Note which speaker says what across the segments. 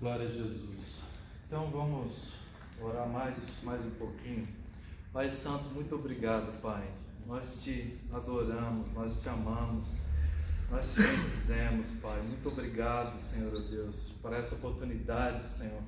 Speaker 1: Glória a Jesus. Então vamos orar mais um pouquinho. Pai Santo, muito obrigado, Pai. Nós te adoramos, nós te amamos, nós te bendizemos, Pai. Muito obrigado, Senhor Deus, por essa oportunidade, Senhor,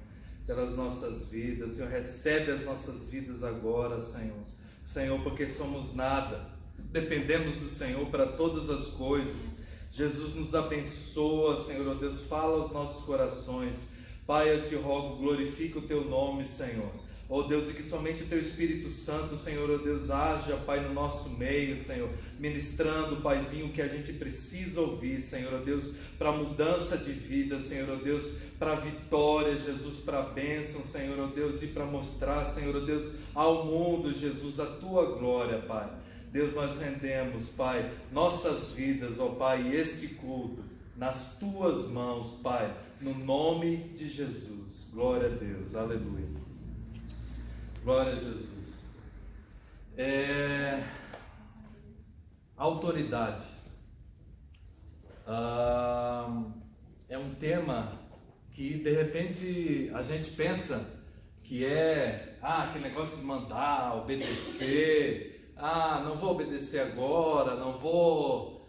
Speaker 1: pelas nossas vidas. Senhor, recebe as nossas vidas agora, Senhor. Senhor, porque somos nada, dependemos do Senhor para todas as coisas. Jesus nos abençoa, Senhor Deus, fala aos nossos corações. Pai, eu te rogo, glorifica o teu nome, Senhor. Ó Deus, e que somente o teu Espírito Santo, Senhor, ó Deus, haja, Pai, no nosso meio, Senhor, ministrando, Paizinho, o que a gente precisa ouvir, Senhor, ó Deus, para mudança de vida, Senhor, ó Deus, para vitória, Jesus, para bênção, Senhor, ó Deus, e para mostrar, Senhor, ó Deus, ao mundo, Jesus, a tua glória, Pai. Deus, nós rendemos, Pai, nossas vidas, ó Pai, e este culto nas tuas mãos, Pai, no nome de Jesus. Glória a Deus, aleluia. Glória a Jesus. Autoridade é um tema que de repente a gente pensa que aquele negócio de mandar, obedecer. Não vou obedecer agora, não vou.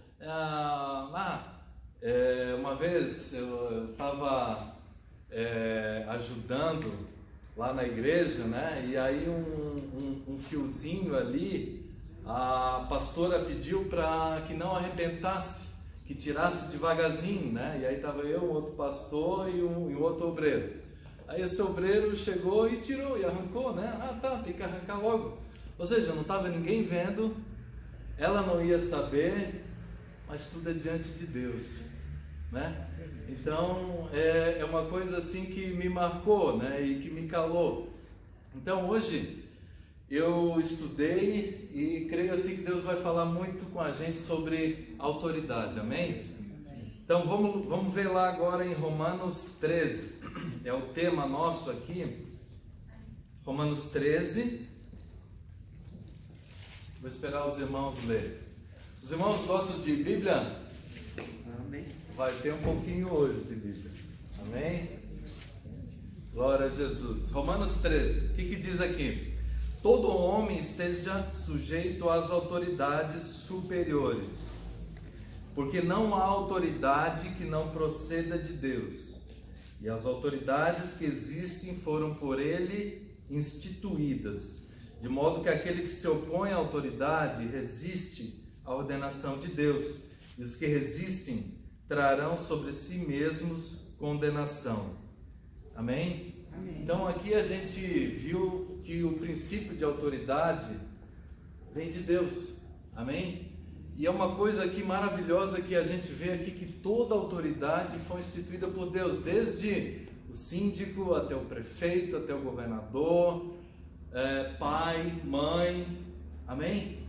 Speaker 1: Uma vez eu estava ajudando lá na igreja, né? E aí um fiozinho ali, a pastora pediu para que não arrebentasse, que tirasse devagarzinho, né? E aí estava eu, um outro pastor e um outro obreiro. Aí esse obreiro chegou e tirou, e arrancou, né? Tem que arrancar logo. Ou seja, não estava ninguém vendo, ela não ia saber, mas tudo é diante de Deus, né? Então é uma coisa assim que me marcou, né? E que me calou. Então hoje eu estudei e creio assim que Deus vai falar muito com a gente sobre autoridade, amém? Então vamos ver lá agora em Romanos 13, é o tema nosso aqui, Romanos 13. Vou esperar os irmãos ler. Os irmãos gostam de Bíblia?
Speaker 2: Amém.
Speaker 1: Vai ter um pouquinho hoje de Bíblia. Amém? Glória a Jesus. Romanos 13. O que diz aqui? Todo homem esteja sujeito às autoridades superiores, porque não há autoridade que não proceda de Deus, e as autoridades que existem foram por ele instituídas, de modo que aquele que se opõe à autoridade resiste à ordenação de Deus, e os que resistem trarão sobre si mesmos condenação. Amém?
Speaker 2: Amém.
Speaker 1: Então aqui a gente viu que o princípio de autoridade vem de Deus. Amém? E é uma coisa aqui maravilhosa que a gente vê aqui, que toda autoridade foi instituída por Deus, desde o síndico até o prefeito, até o governador, pai, mãe, amém?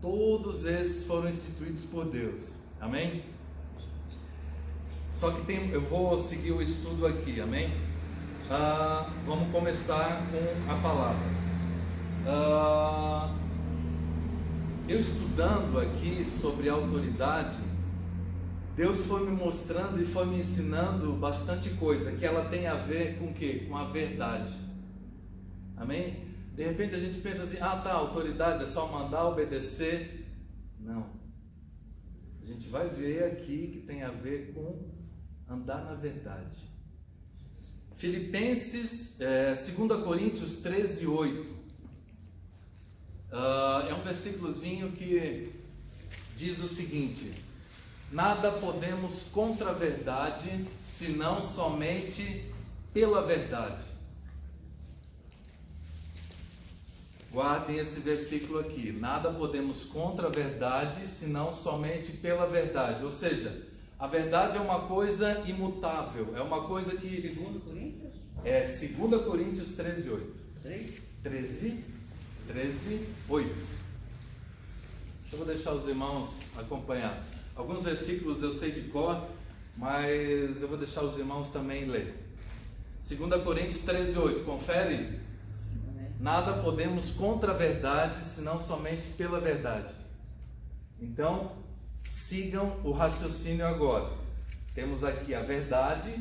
Speaker 1: Todos esses foram instituídos por Deus, amém? Só que eu vou seguir o estudo aqui, amém? Vamos começar com a palavra. Eu estudando aqui sobre autoridade, Deus foi me mostrando e foi me ensinando bastante coisa, que ela tem a ver com o quê? Com a verdade, amém? De repente a gente pensa assim, autoridade é só mandar, obedecer. Não. A gente vai ver aqui que tem a ver com andar na verdade. Filipenses, 2 Coríntios 13, 8. É um versículozinho que diz o seguinte: nada podemos contra a verdade, senão somente pela verdade. Guardem esse versículo aqui. Nada podemos contra a verdade, senão somente pela verdade. Ou seja, a verdade é uma coisa imutável. É uma coisa que...
Speaker 2: 2 Coríntios?
Speaker 1: 2 Coríntios 13, 8. 13, 8. Eu vou deixar os irmãos acompanhar. Alguns versículos eu sei de cor, mas eu vou deixar os irmãos também ler. 2 Coríntios 13, 8. Confere? Nada podemos contra a verdade, senão somente pela verdade. Então, sigam o raciocínio agora. Temos aqui a verdade,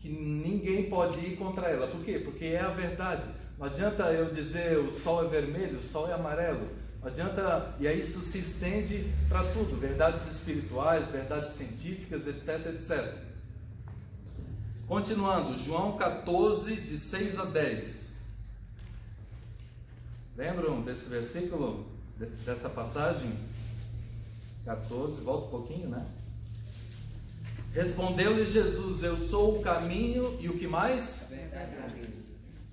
Speaker 1: que ninguém ninguém pode ir contra ela. Por quê? Porque é a verdade. Não adianta eu dizer o sol é vermelho, o sol é amarelo. Não adianta, e aí isso se estende para tudo, verdades espirituais, verdades científicas, etc, etc. Continuando, João 14, de 6 a 10. Lembram desse versículo, dessa passagem? 14, volta um pouquinho, né? Respondeu-lhe Jesus: eu sou o caminho e o que mais?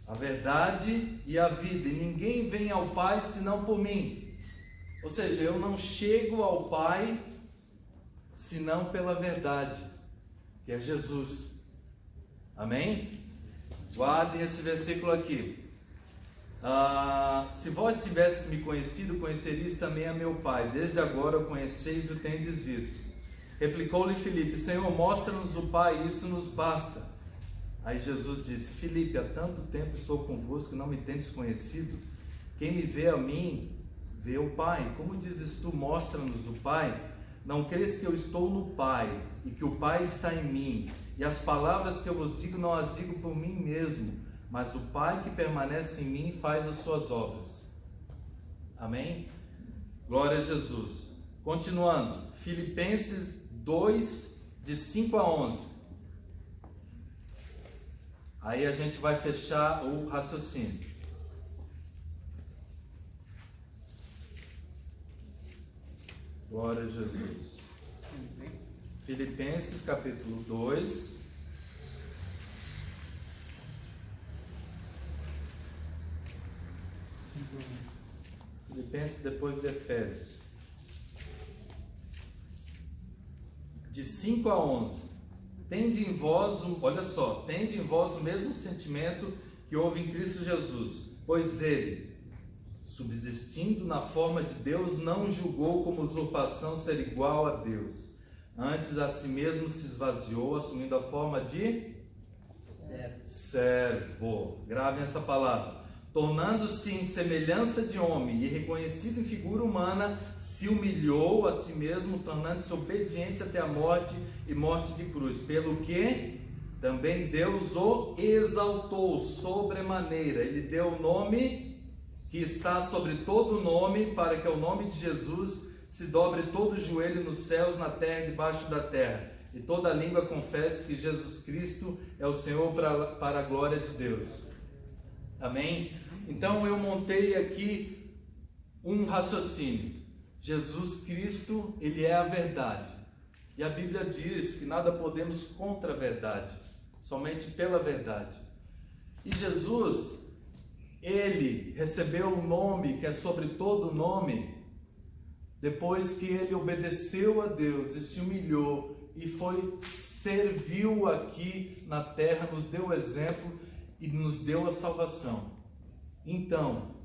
Speaker 1: A verdade e a vida, e ninguém vem ao Pai senão por mim. Ou seja, eu não chego ao Pai senão pela verdade, que é Jesus. Amém? Guardem esse versículo aqui. Se vós tivesseis me conhecido, conheceríeis também a meu Pai. Desde agora o conheceis e o tendes visto. Replicou-lhe Filipe: Senhor, mostra-nos o Pai, isso nos basta. Aí Jesus disse: Filipe, há tanto tempo estou convosco e não me tendes conhecido? Quem me vê a mim, vê o Pai. Como dizes tu, mostra-nos o Pai? Não crês que eu estou no Pai e que o Pai está em mim? E as palavras que eu vos digo, não as digo por mim mesmo, mas o Pai que permanece em mim faz as suas obras. Amém? Glória a Jesus. Continuando, Filipenses 2, de 5 a 11. Aí a gente vai fechar o raciocínio. Glória a Jesus. Filipenses capítulo 2. Filipenses depois de Efésios. De 5 a 11. Tende em vós, olha só, tende em vós o mesmo sentimento que houve em Cristo Jesus, pois ele, subsistindo na forma de Deus, não julgou como usurpação ser igual a Deus. Antes a si mesmo se esvaziou, assumindo a forma de servo. Gravem essa palavra. Tornando-se em semelhança de homem e reconhecido em figura humana, se humilhou a si mesmo, tornando-se obediente até a morte e morte de cruz. Pelo que também Deus o exaltou sobremaneira. Ele deu o nome que está sobre todo nome, para que ao nome de Jesus se dobre todo o joelho nos céus, na terra e debaixo da terra, e toda língua confesse que Jesus Cristo é o Senhor, para a glória de Deus. Amém? Então eu montei aqui um raciocínio. Jesus Cristo, Ele é a verdade. E a Bíblia diz que nada podemos contra a verdade, somente pela verdade. E Jesus, Ele recebeu um nome que é sobre todo nome, depois que Ele obedeceu a Deus e se humilhou e serviu aqui na terra, nos deu o exemplo e nos deu a salvação. Então,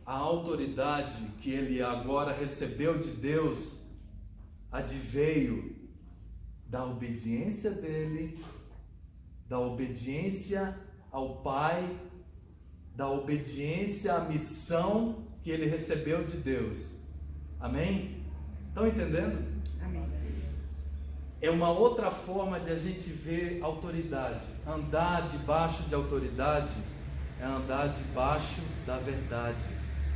Speaker 1: a autoridade que ele agora recebeu de Deus adveio da obediência dele, da obediência ao Pai, da obediência à missão que ele recebeu de Deus. Amém? Estão entendendo?
Speaker 2: Amém.
Speaker 1: É uma outra forma de a gente ver autoridade. Andar debaixo de autoridade é andar debaixo da verdade,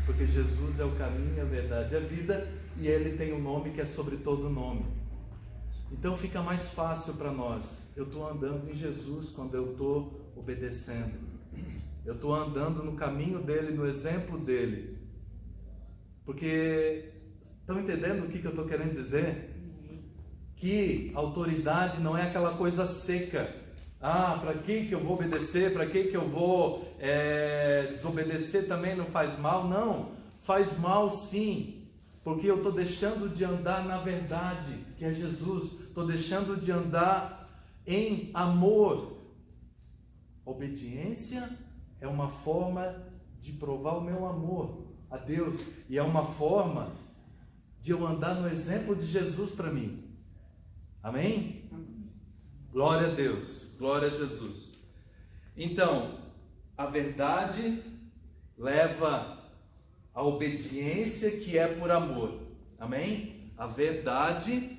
Speaker 1: porque Jesus é o caminho, a verdade e a vida, e Ele tem um nome que é sobre todo nome. Então fica mais fácil para nós. Eu estou andando em Jesus quando eu estou obedecendo. Eu estou andando no caminho dele, no exemplo dele. Porque, estão entendendo o que eu estou querendo dizer? Que autoridade não é aquela coisa seca. Para que eu vou obedecer? Para que eu vou desobedecer também não faz mal? Não, faz mal sim, porque eu estou deixando de andar na verdade, que é Jesus. Estou deixando de andar em amor. Obediência é uma forma de provar o meu amor a Deus, e é uma forma de eu andar no exemplo de Jesus para mim. Amém? Glória a Deus, glória a Jesus. Então, a verdade leva a obediência, que é por amor. Amém? A verdade,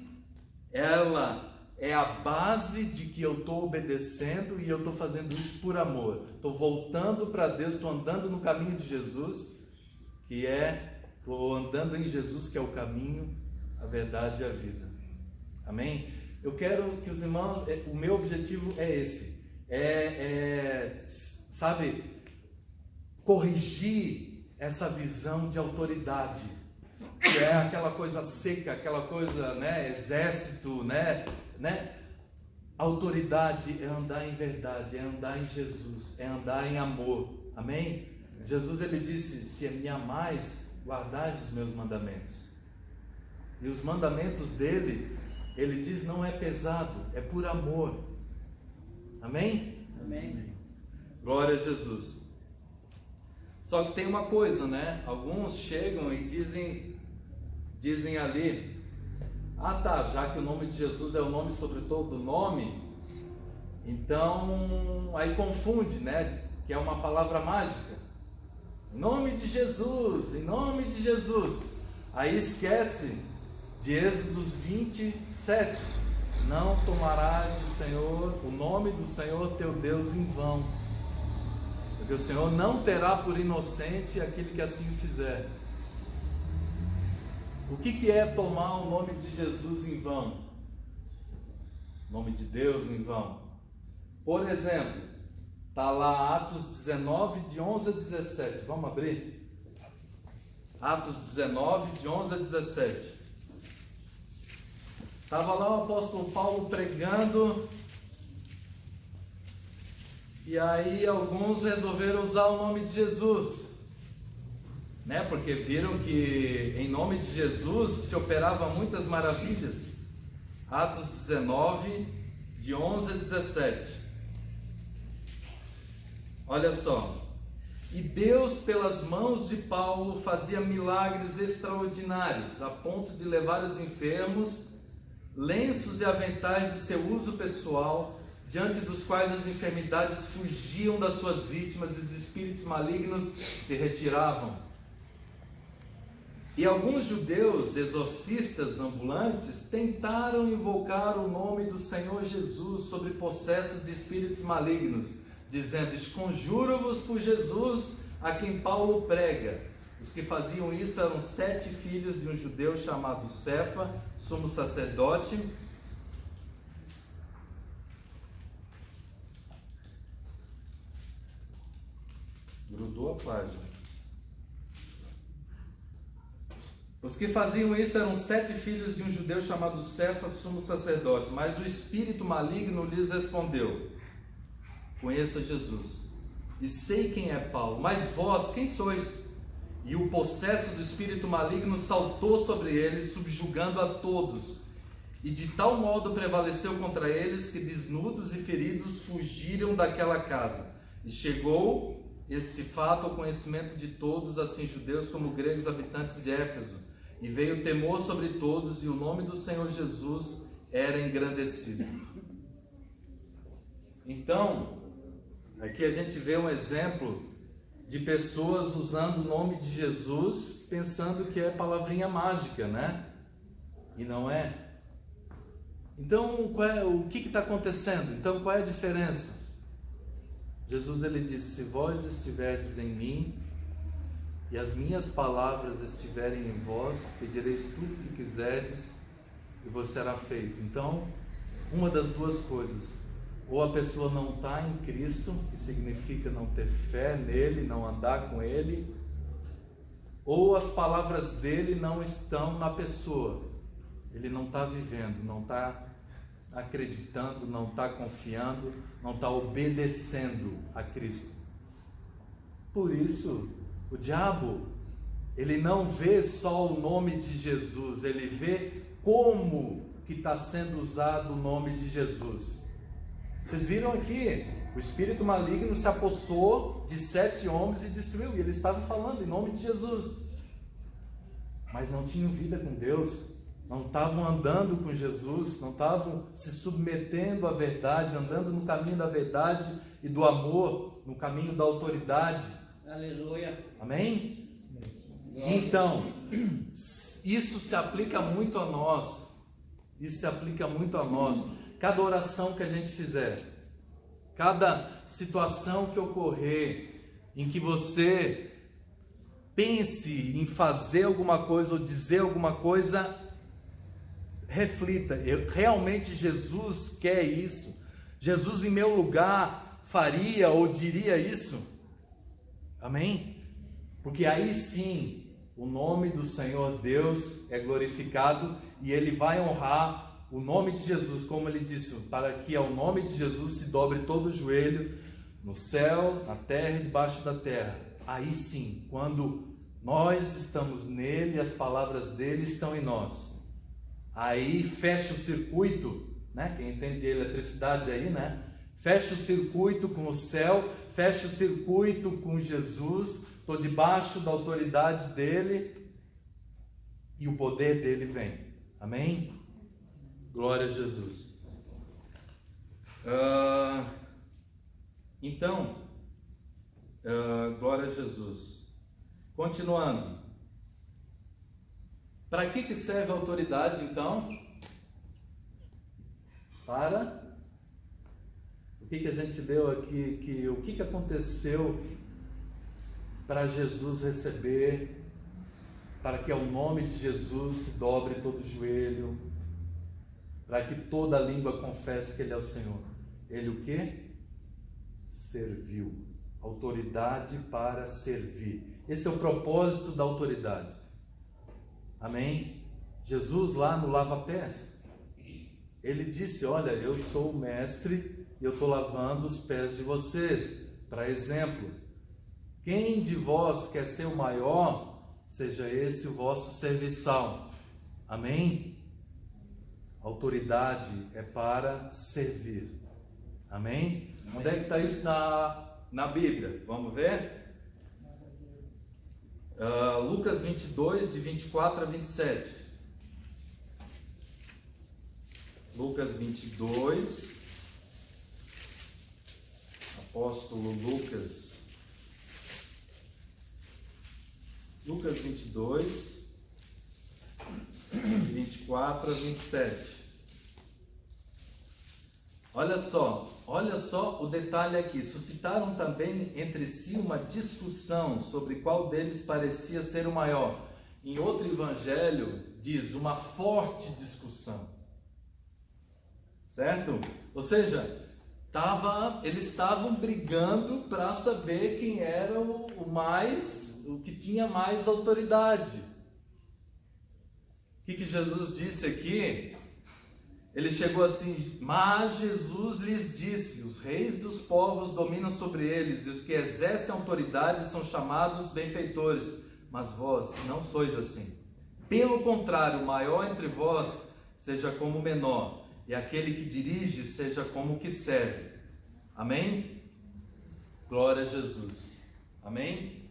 Speaker 1: ela é a base de que eu estou obedecendo e eu estou fazendo isso por amor. Estou voltando para Deus, estou andando no caminho de Jesus, estou andando em Jesus, que é o caminho, a verdade e a vida. Amém? Eu quero que os irmãos, o meu objetivo é esse, sabe, corrigir essa visão de autoridade, que é aquela coisa seca, aquela coisa, exército, Autoridade é andar em verdade, é andar em Jesus, é andar em amor. Amém? Jesus, ele disse: se me amais, guardais os meus mandamentos. E os mandamentos dele, ele diz, não é pesado, é por amor. Amém?
Speaker 2: Amém.
Speaker 1: Glória a Jesus. Só que tem uma coisa, Alguns chegam e dizem ali: já que o nome de Jesus é o nome sobre todo nome, então aí confunde, que é uma palavra mágica. Em nome de Jesus, em nome de Jesus. Aí esquece de Êxodos 27: não tomarás o nome do Senhor teu Deus em vão, porque o Senhor não terá por inocente aquele que assim fizer. O que é tomar o nome de Jesus em vão? O nome de Deus em vão. Por exemplo, está lá Atos 19, de 11 a 17. Vamos abrir? Atos 19, de 11 a 17. Estava lá o apóstolo Paulo pregando, e aí alguns resolveram usar o nome de Jesus, porque viram que em nome de Jesus se operavam muitas maravilhas. Atos 19, de 11 a 17. Olha só: e Deus, pelas mãos de Paulo, fazia milagres extraordinários, a ponto de levar os enfermos lenços e aventais de seu uso pessoal, diante dos quais as enfermidades fugiam das suas vítimas e os espíritos malignos se retiravam. E alguns judeus exorcistas ambulantes tentaram invocar o nome do Senhor Jesus sobre possessos de espíritos malignos, dizendo: esconjuro-vos por Jesus, a quem Paulo prega. Os que faziam isso eram 7 filhos de um judeu chamado Cefa, sumo sacerdote. Grudou a página. Os que faziam isso eram 7 filhos de um judeu chamado Cefa, sumo sacerdote. Mas o espírito maligno lhes respondeu: conheço Jesus e sei quem é Paulo, mas vós quem sois? E o possesso do espírito maligno saltou sobre eles, subjugando a todos, e de tal modo prevaleceu contra eles que, desnudos e feridos, fugiram daquela casa. E chegou este fato ao conhecimento de todos, assim judeus como gregos habitantes de Éfeso, e veio temor sobre todos, e o nome do Senhor Jesus era engrandecido. Então, aqui a gente vê um exemplo de pessoas usando o nome de Jesus, pensando que é palavrinha mágica, E não é. Então, o que está acontecendo? Então, qual é a diferença? Jesus, ele disse: se vós estiverdes em mim, e as minhas palavras estiverem em vós, pedireis tudo o que quiserdes, e vos será feito. Então, uma das duas coisas: ou a pessoa não está em Cristo, que significa não ter fé nele, não andar com ele, ou as palavras dele não estão na pessoa, ele não está vivendo, não está acreditando, não está confiando, não está obedecendo a Cristo. Por isso, o diabo, ele não vê só o nome de Jesus, ele vê como que está sendo usado o nome de Jesus. Vocês viram aqui, o espírito maligno se apossou de 7 homens e destruiu, e eles estavam falando em nome de Jesus, mas não tinham vida com Deus, não estavam andando com Jesus, não estavam se submetendo à verdade, andando no caminho da verdade e do amor, no caminho da autoridade.
Speaker 2: Aleluia.
Speaker 1: Amém? Então, isso se aplica muito a nós. Isso se aplica muito a nós. cada oração que a gente fizer, cada situação que ocorrer, em que você pense em fazer alguma coisa ou dizer alguma coisa, reflita, realmente Jesus quer isso? Jesus em meu lugar faria ou diria isso? Amém? Porque aí sim, o nome do Senhor Deus é glorificado e Ele vai honrar o nome de Jesus, como Ele disse, para que ao nome de Jesus se dobre todo o joelho, no céu, na terra e debaixo da terra. Aí sim, quando nós estamos nele, as palavras dele estão em nós. Aí fecha o circuito, né? Quem entende de eletricidade aí, né? Fecha o circuito com o céu, fecha o circuito com Jesus. Estou debaixo da autoridade dele e o poder dele vem. Amém? Glória a Jesus. Então, glória a Jesus. Continuando. Para que serve a autoridade, então? Para o que a gente leu aqui, o que aconteceu para Jesus receber, para que ao nome de Jesus se dobre todo o joelho, para que toda língua confesse que Ele é o Senhor. Ele o quê? Serviu. Autoridade para servir. Esse é o propósito da autoridade. Amém? Jesus lá no lava-pés, Ele disse, olha, eu sou o mestre e eu estou lavando os pés de vocês. Para exemplo, quem de vós quer ser o maior, seja esse o vosso serviçal. Amém? Autoridade é para servir. Amém? Onde é que está isso na Bíblia? Vamos ver? Lucas 22, de 24 a 27. Lucas 22. Apóstolo Lucas 22, de 24 a 27. Olha só o detalhe aqui. Suscitaram também entre si uma discussão sobre qual deles parecia ser o maior. Em outro evangelho diz uma forte discussão. Certo? Ou seja, eles estavam brigando para saber quem era o que tinha mais autoridade. O que Jesus disse aqui? Ele chegou assim, mas Jesus lhes disse, os reis dos povos dominam sobre eles, e os que exercem autoridade são chamados benfeitores, mas vós não sois assim. Pelo contrário, o maior entre vós seja como o menor, e aquele que dirige seja como o que serve. Amém? Glória a Jesus. Amém?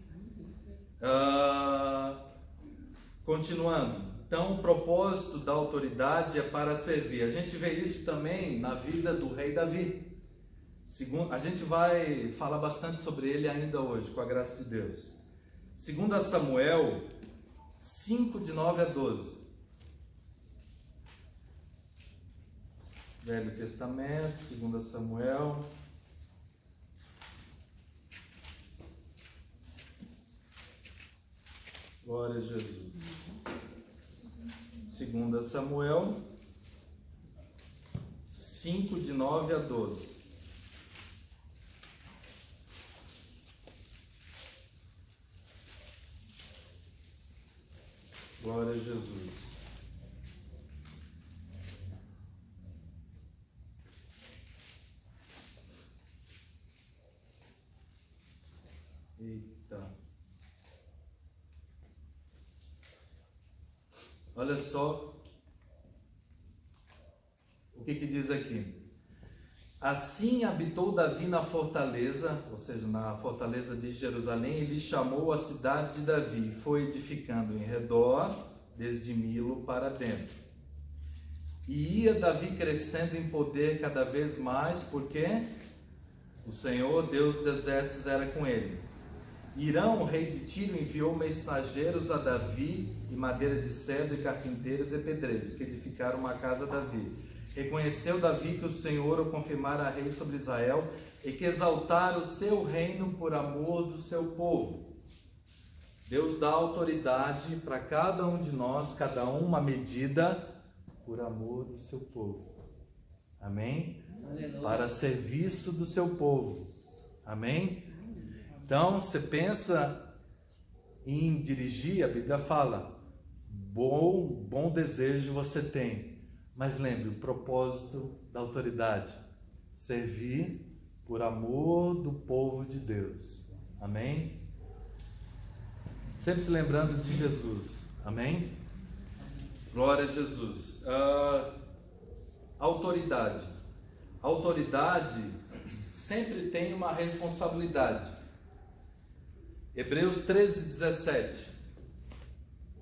Speaker 1: Continuando. Então, o propósito da autoridade é para servir. A gente vê isso também na vida do rei Davi. A gente vai falar bastante sobre ele ainda hoje, com a graça de Deus. 2 Samuel 5, de 9 a 12. Velho Testamento, 2 Samuel. Glória a Jesus. 2 Samuel 5, de 9 a 12. Glória a Jesus. Eita. Olha só o que diz aqui. Assim habitou Davi na fortaleza, ou seja, na fortaleza de Jerusalém, e lhe chamou a cidade de Davi, e foi edificando em redor, desde Milo para dentro. E ia Davi crescendo em poder cada vez mais, porque o Senhor, Deus dos exércitos, era com ele. Irão, o rei de Tiro, enviou mensageiros a Davi, e madeira de cedro, e carpinteiros e pedreiros, que edificaram uma casa a Davi. Reconheceu Davi que o Senhor o confirmara rei sobre Israel e que exaltara o seu reino por amor do seu povo. Deus dá autoridade para cada um de nós, cada um uma medida por amor do seu povo. Amém?
Speaker 2: Aleluia.
Speaker 1: Para serviço do seu povo. Amém? Então, você pensa em dirigir, a Bíblia fala, bom desejo você tem, mas lembre, o propósito da autoridade, servir por amor do povo de Deus. Amém? Sempre se lembrando de Jesus. Amém? Glória a Jesus. Autoridade. Autoridade sempre tem uma responsabilidade. Hebreus 13:17.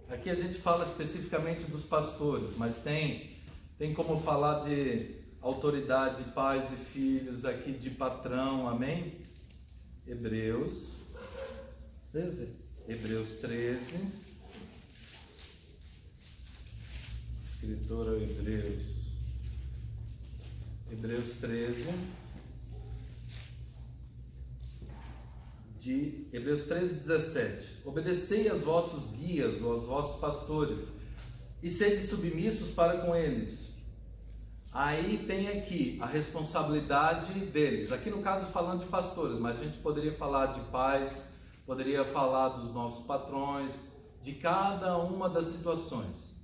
Speaker 1: Aqui a gente fala especificamente dos pastores, mas tem como falar de autoridade, pais e filhos, aqui de patrão, amém? Hebreus 13. Escritor ao Hebreus 13. De Hebreus 13:17. Obedecei aos vossos guias ou aos vossos pastores e sede submissos para com eles. Aí tem aqui a responsabilidade deles. Aqui no caso falando de pastores, mas a gente poderia falar de pais, poderia falar dos nossos patrões, de cada uma das situações.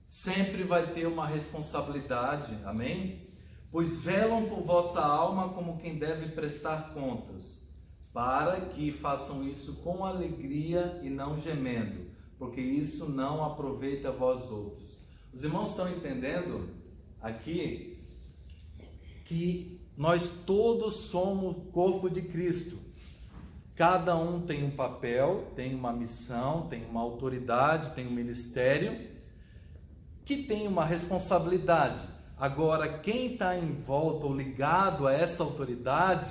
Speaker 1: Sempre vai ter uma responsabilidade, amém? Pois velam por vossa alma como quem deve prestar contas, para que façam isso com alegria e não gemendo, porque isso não aproveita a vós outros. Os irmãos estão entendendo aqui que nós todos somos corpo de Cristo. Cada um tem um papel, tem uma missão, tem uma autoridade, tem um ministério, que tem uma responsabilidade. Agora, quem está em volta ou ligado a essa autoridade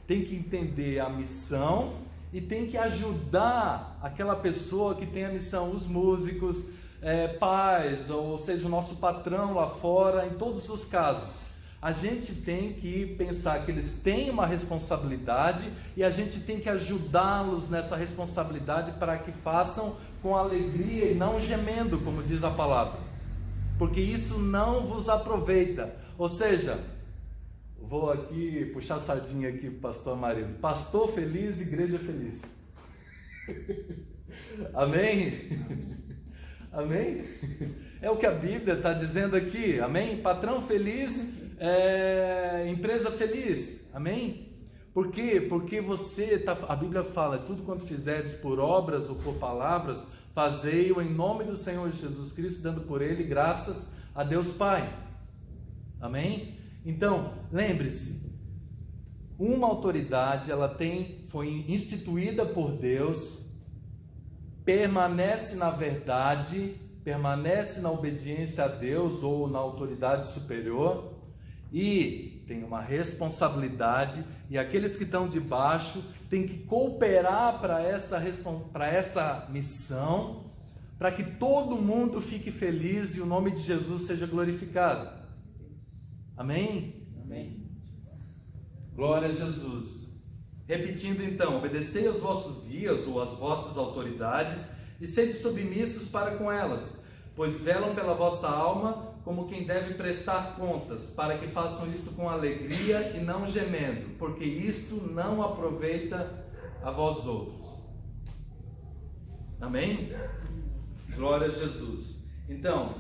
Speaker 1: tem que entender a missão e tem que ajudar aquela pessoa que tem a missão, os músicos, pais, ou seja, o nosso patrão lá fora, em todos os casos. A gente tem que pensar que eles têm uma responsabilidade e a gente tem que ajudá-los nessa responsabilidade para que façam com alegria e não gemendo, como diz a palavra, porque isso não vos aproveita. Ou seja, vou aqui puxar a sardinha aqui para o pastor Amarildo. Pastor feliz, igreja feliz. Amém? Amém? É o que a Bíblia está dizendo aqui. Amém? Patrão feliz, empresa feliz. Amém? Por quê? Porque a Bíblia fala, tudo quanto fizerdes por obras ou por palavras, fazei-o em nome do Senhor Jesus Cristo, dando por ele graças a Deus Pai. Amém? Então, lembre-se, uma autoridade, foi instituída por Deus, permanece na verdade, permanece na obediência a Deus ou na autoridade superior e tem uma responsabilidade, e aqueles que estão debaixo têm que cooperar para essa missão, para que todo mundo fique feliz e o nome de Jesus seja glorificado. Amém?
Speaker 2: Amém.
Speaker 1: Glória a Jesus. Repetindo então, obedecei aos vossos guias ou às vossas autoridades e sede submissos para com elas, pois velam pela vossa alma como quem deve prestar contas, para que façam isto com alegria e não gemendo, porque isto não aproveita a vós outros. Amém? Glória a Jesus. Então,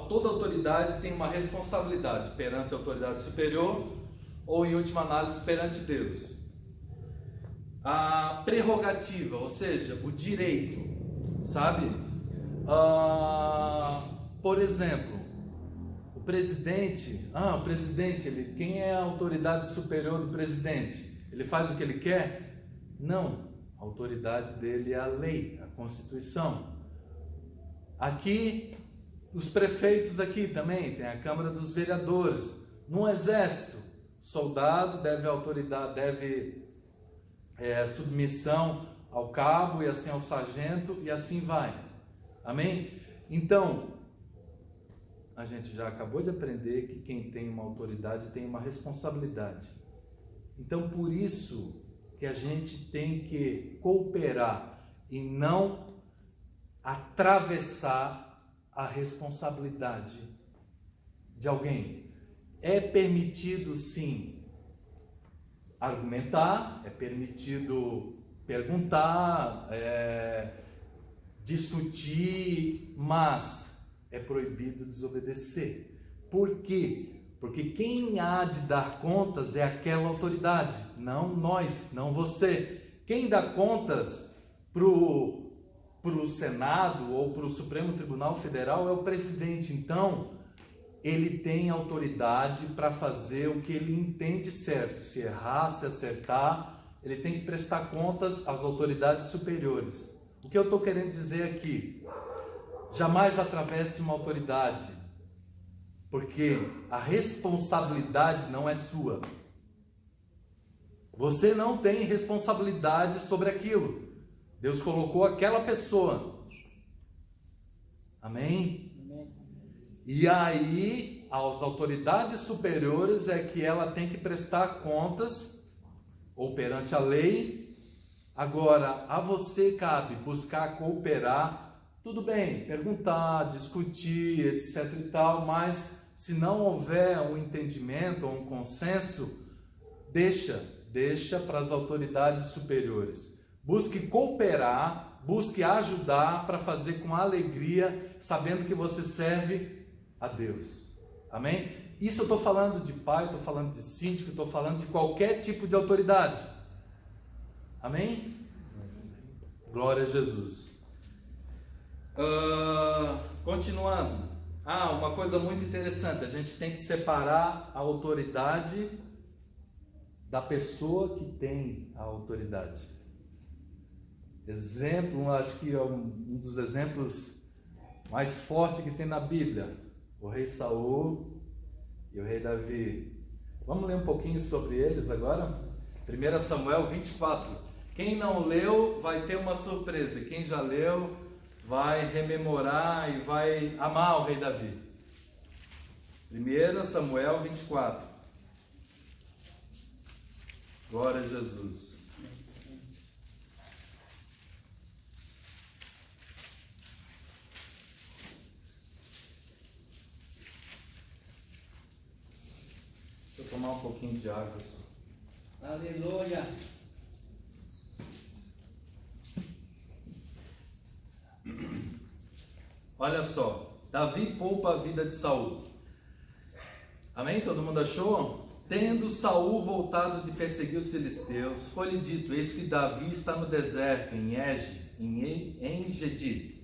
Speaker 1: toda autoridade tem uma responsabilidade perante a autoridade superior ou, em última análise, perante Deus. A prerrogativa, ou seja, o direito, sabe? Por exemplo, o presidente, quem é a autoridade superior do presidente? Ele faz o que ele quer? Não, a autoridade dele é a lei, a Constituição. Aqui, os prefeitos aqui também, tem a Câmara dos Vereadores. No Exército, soldado deve submissão ao cabo e assim ao sargento e assim vai. Amém? Então, a gente já acabou de aprender que quem tem uma autoridade tem uma responsabilidade. Então, por isso que a gente tem que cooperar e não atravessar a responsabilidade de alguém. É permitido, sim, argumentar, é permitido perguntar, discutir, mas é proibido desobedecer. Por quê? Porque quem há de dar contas é aquela autoridade, não nós, não você. Quem dá contas para o Senado ou para o Supremo Tribunal Federal é o presidente. Então, ele tem autoridade para fazer o que ele entende certo. Se errar, se acertar, ele tem que prestar contas às autoridades superiores. O que eu estou querendo dizer aqui? Jamais atravesse uma autoridade, porque a responsabilidade não é sua. Você não tem responsabilidade sobre aquilo. Deus colocou aquela pessoa. Amém? E aí, às autoridades superiores é que ela tem que prestar contas, ou perante a lei. Agora, a você cabe buscar cooperar, tudo bem, perguntar, discutir, etc e tal, mas se não houver um entendimento ou um consenso, deixa para as autoridades superiores. Busque cooperar, busque ajudar para fazer com alegria, sabendo que você serve a Deus. Amém? Isso eu estou falando de pai, estou falando de síndico, estou falando de qualquer tipo de autoridade. Amém? Glória a Jesus. Continuando. Uma coisa muito interessante, a gente tem que separar a autoridade da pessoa que tem a autoridade. Exemplo, acho que é um dos exemplos mais fortes que tem na Bíblia, o rei Saul e o rei Davi. Vamos ler um pouquinho sobre eles agora? 1 Samuel 24. Quem não leu vai ter uma surpresa, quem já leu vai rememorar e vai amar o rei Davi. 1 Samuel 24. Glória a Jesus. Deixa eu tomar um pouquinho de água só.
Speaker 2: Aleluia.
Speaker 1: Olha só, Davi poupa a vida de Saul. Amém? Todo mundo achou? Tendo Saul voltado de perseguir os filisteus, foi-lhe dito: eis que Davi está no deserto, em Engedi.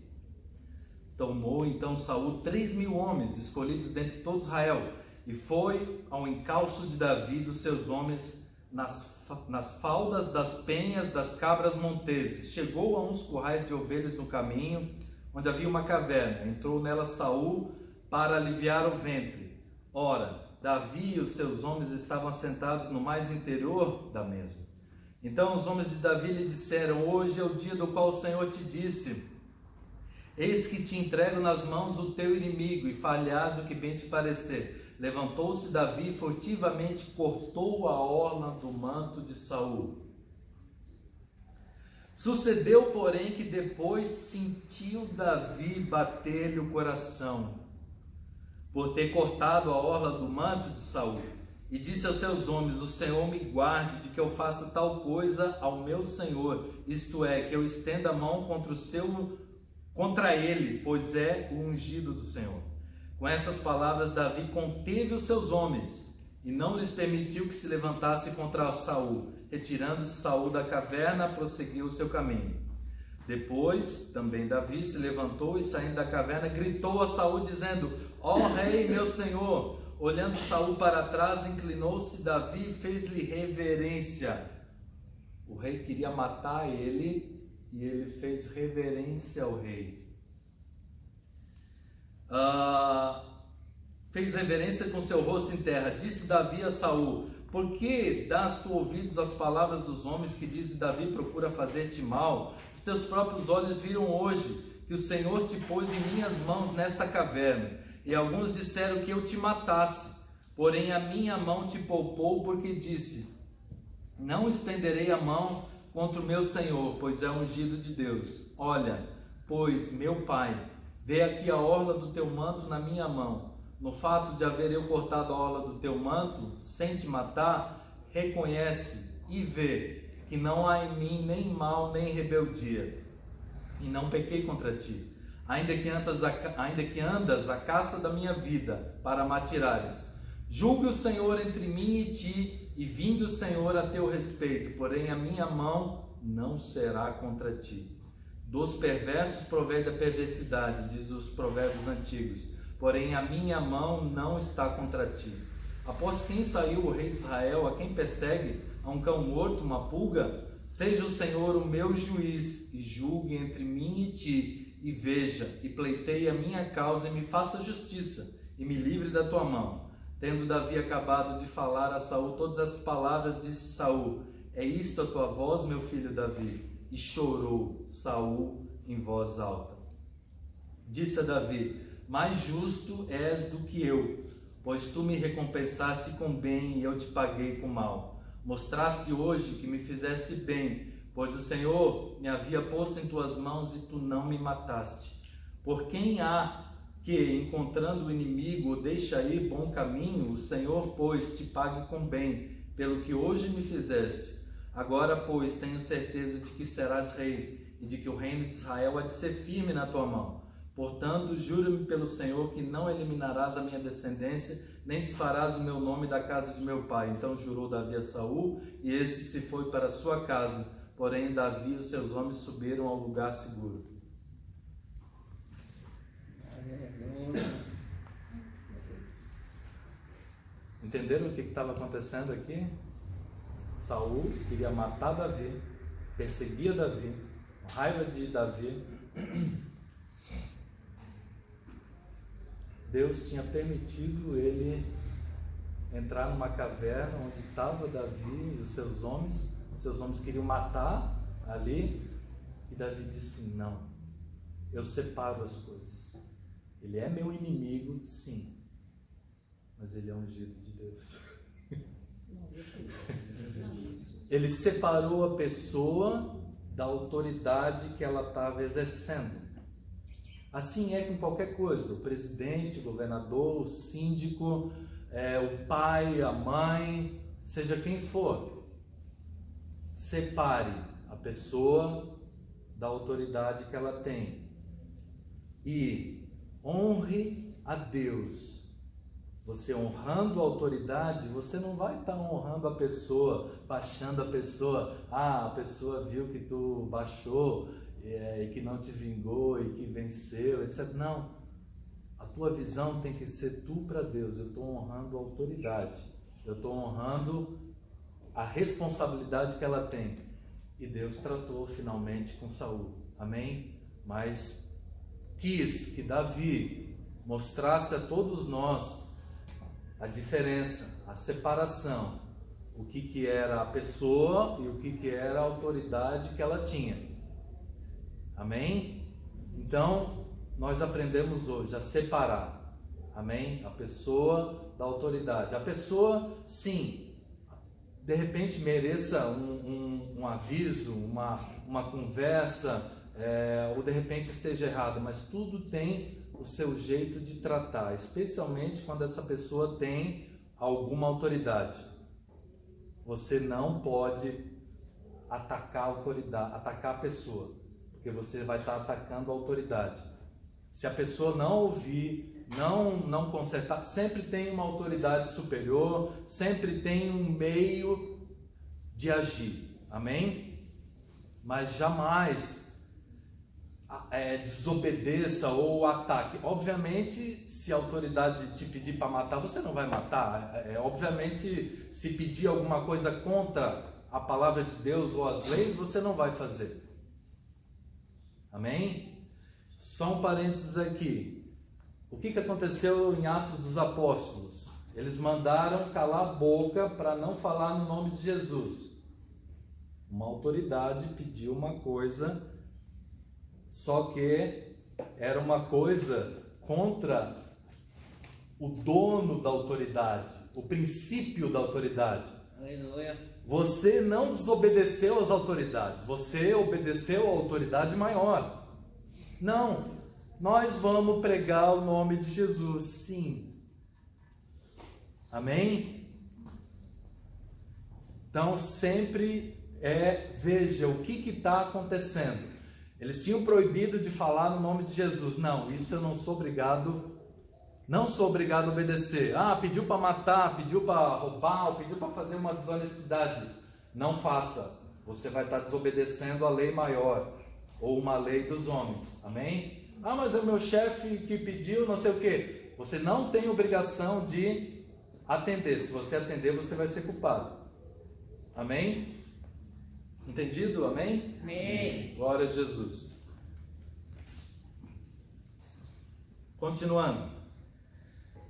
Speaker 1: Tomou então Saul 3.000 homens, escolhidos dentre todo Israel, e foi ao encalço de Davi dos seus homens nas faldas das penhas das cabras monteses. Chegou a uns currais de ovelhas no caminho, onde havia uma caverna. Entrou nela Saul para aliviar o ventre. Ora, Davi e os seus homens estavam assentados no mais interior da mesma. Então os homens de Davi lhe disseram: hoje é o dia do qual o Senhor te disse: eis que te entrego nas mãos o teu inimigo, e falhas o que bem te parecer. Levantou-se Davi e furtivamente cortou a orla do manto de Saul. Sucedeu, porém, que depois sentiu Davi bater-lhe o coração, por ter cortado a orla do manto de Saul, e disse aos seus homens: o Senhor me guarde de que eu faça tal coisa ao meu Senhor, isto é, que eu estenda a mão contra ele, pois é o ungido do Senhor. Com essas palavras, Davi conteve os seus homens e não lhes permitiu que se levantasse contra Saul. Retirando-se Saul da caverna, prosseguiu o seu caminho. Depois, também Davi se levantou e, saindo da caverna, gritou a Saul, dizendo: ó rei, meu senhor! Olhando Saul para trás, inclinou-se Davi e fez-lhe reverência. O rei queria matar ele e ele fez reverência ao rei. Fez reverência com seu rosto em terra. Disse Davi a Saul: por que dás tu ouvidos às palavras dos homens que dizem: Davi procura fazer-te mal? Os teus próprios olhos viram hoje que o Senhor te pôs em minhas mãos nesta caverna. e alguns disseram que eu te matasse, porém a minha mão te poupou, porque disse: não estenderei a mão contra o meu Senhor, pois é ungido de Deus. Olha, pois, meu pai, vê aqui a orla do teu manto na minha mão. No fato de haver eu cortado a orla do teu manto, sem te matar, reconhece e vê que não há em mim nem mal nem rebeldia, e não pequei contra ti, ainda que andas a caça da minha vida para me atirares. Julgue o Senhor entre mim e ti, e vingue o Senhor a teu respeito, porém a minha mão não será contra ti. Dos perversos provém da perversidade, diz os provérbios antigos, porém a minha mão não está contra ti. Após quem saiu o rei de Israel, a quem persegue? A um cão morto, uma pulga? Seja o Senhor o meu juiz, e julgue entre mim e ti, e veja, e pleiteie a minha causa, e me faça justiça, e me livre da tua mão. Tendo Davi acabado de falar a Saul todas as palavras, disse Saul: é isto a tua voz, meu filho Davi? E chorou Saul em voz alta. Disse a Davi: mais justo és do que eu, pois tu me recompensaste com bem e eu te paguei com mal. Mostraste hoje que me fizeste bem, pois o Senhor me havia posto em tuas mãos e tu não me mataste. Por quem há que, encontrando o inimigo, o deixa ir bom caminho? O Senhor, pois, te pague com bem, pelo que hoje me fizeste. Agora, pois, tenho certeza de que serás rei, e de que o reino de Israel há de ser firme na tua mão. Portanto, jura-me pelo Senhor que não eliminarás a minha descendência, nem desfarás o meu nome da casa de meu pai. Então jurou Davi a Saul, e esse se foi para a sua casa. Porém, Davi e os seus homens subiram ao lugar seguro. Entenderam o que estava acontecendo aqui? Saul queria matar Davi, perseguia Davi, raiva de Davi. Deus tinha permitido ele entrar numa caverna onde estava Davi e os seus homens. Os seus homens queriam matar ali, e Davi disse: não, eu separo as coisas. Ele é meu inimigo, sim, mas ele é ungido de Deus. Ele separou a pessoa da autoridade que ela estava exercendo. Assim é com qualquer coisa: o presidente, o governador, o síndico, o pai, a mãe, seja quem for. Separe a pessoa da autoridade que ela tem e honre a Deus. Você honrando a autoridade, você não vai estar honrando a pessoa, baixando a pessoa. A pessoa viu que tu baixou e que não te vingou e que venceu, etc. Não, a tua visão tem que ser tu para Deus. Eu estou honrando a autoridade, eu estou honrando a responsabilidade que ela tem. E Deus tratou finalmente com Saul, amém? Mas quis que Davi mostrasse a todos nós a diferença, a separação, o que era a pessoa e o que era a autoridade que ela tinha. Amém? Então, nós aprendemos hoje a separar, amém? A pessoa da autoridade. A pessoa, sim, de repente mereça um aviso, uma conversa, ou de repente esteja errado, mas tudo tem o seu jeito de tratar, especialmente quando essa pessoa tem alguma autoridade. Você não pode atacar a autoridade, atacar a pessoa, porque você vai estar atacando a autoridade. Se a pessoa não ouvir, não consertar, sempre tem uma autoridade superior, sempre tem um meio de agir, amém? Mas jamais desobedeça ou ataque. Obviamente, se a autoridade te pedir para matar, você não vai matar. Obviamente, se pedir alguma coisa contra a palavra de Deus ou as leis, você não vai fazer. Amém? Só um parênteses aqui. O que aconteceu em Atos dos Apóstolos? Eles mandaram calar a boca para não falar no nome de Jesus. Uma autoridade pediu uma coisa, só que era uma coisa contra o dono da autoridade, o princípio da autoridade.
Speaker 2: Aleluia.
Speaker 1: Você não desobedeceu às autoridades, você obedeceu à autoridade maior. Não, nós vamos pregar o nome de Jesus, sim. Amém? Então sempre veja o que está acontecendo. Eles tinham proibido de falar no nome de Jesus. Não, isso eu não sou obrigado a obedecer. Pediu para matar, pediu para roubar, pediu para fazer uma desonestidade. Não faça. Você vai estar desobedecendo a lei maior, ou uma lei dos homens. Amém? Mas é o meu chefe que pediu não sei o quê. Você não tem obrigação de atender. Se você atender, você vai ser culpado. Amém? Entendido? Amém?
Speaker 2: Amém.
Speaker 1: Glória a Jesus. Continuando.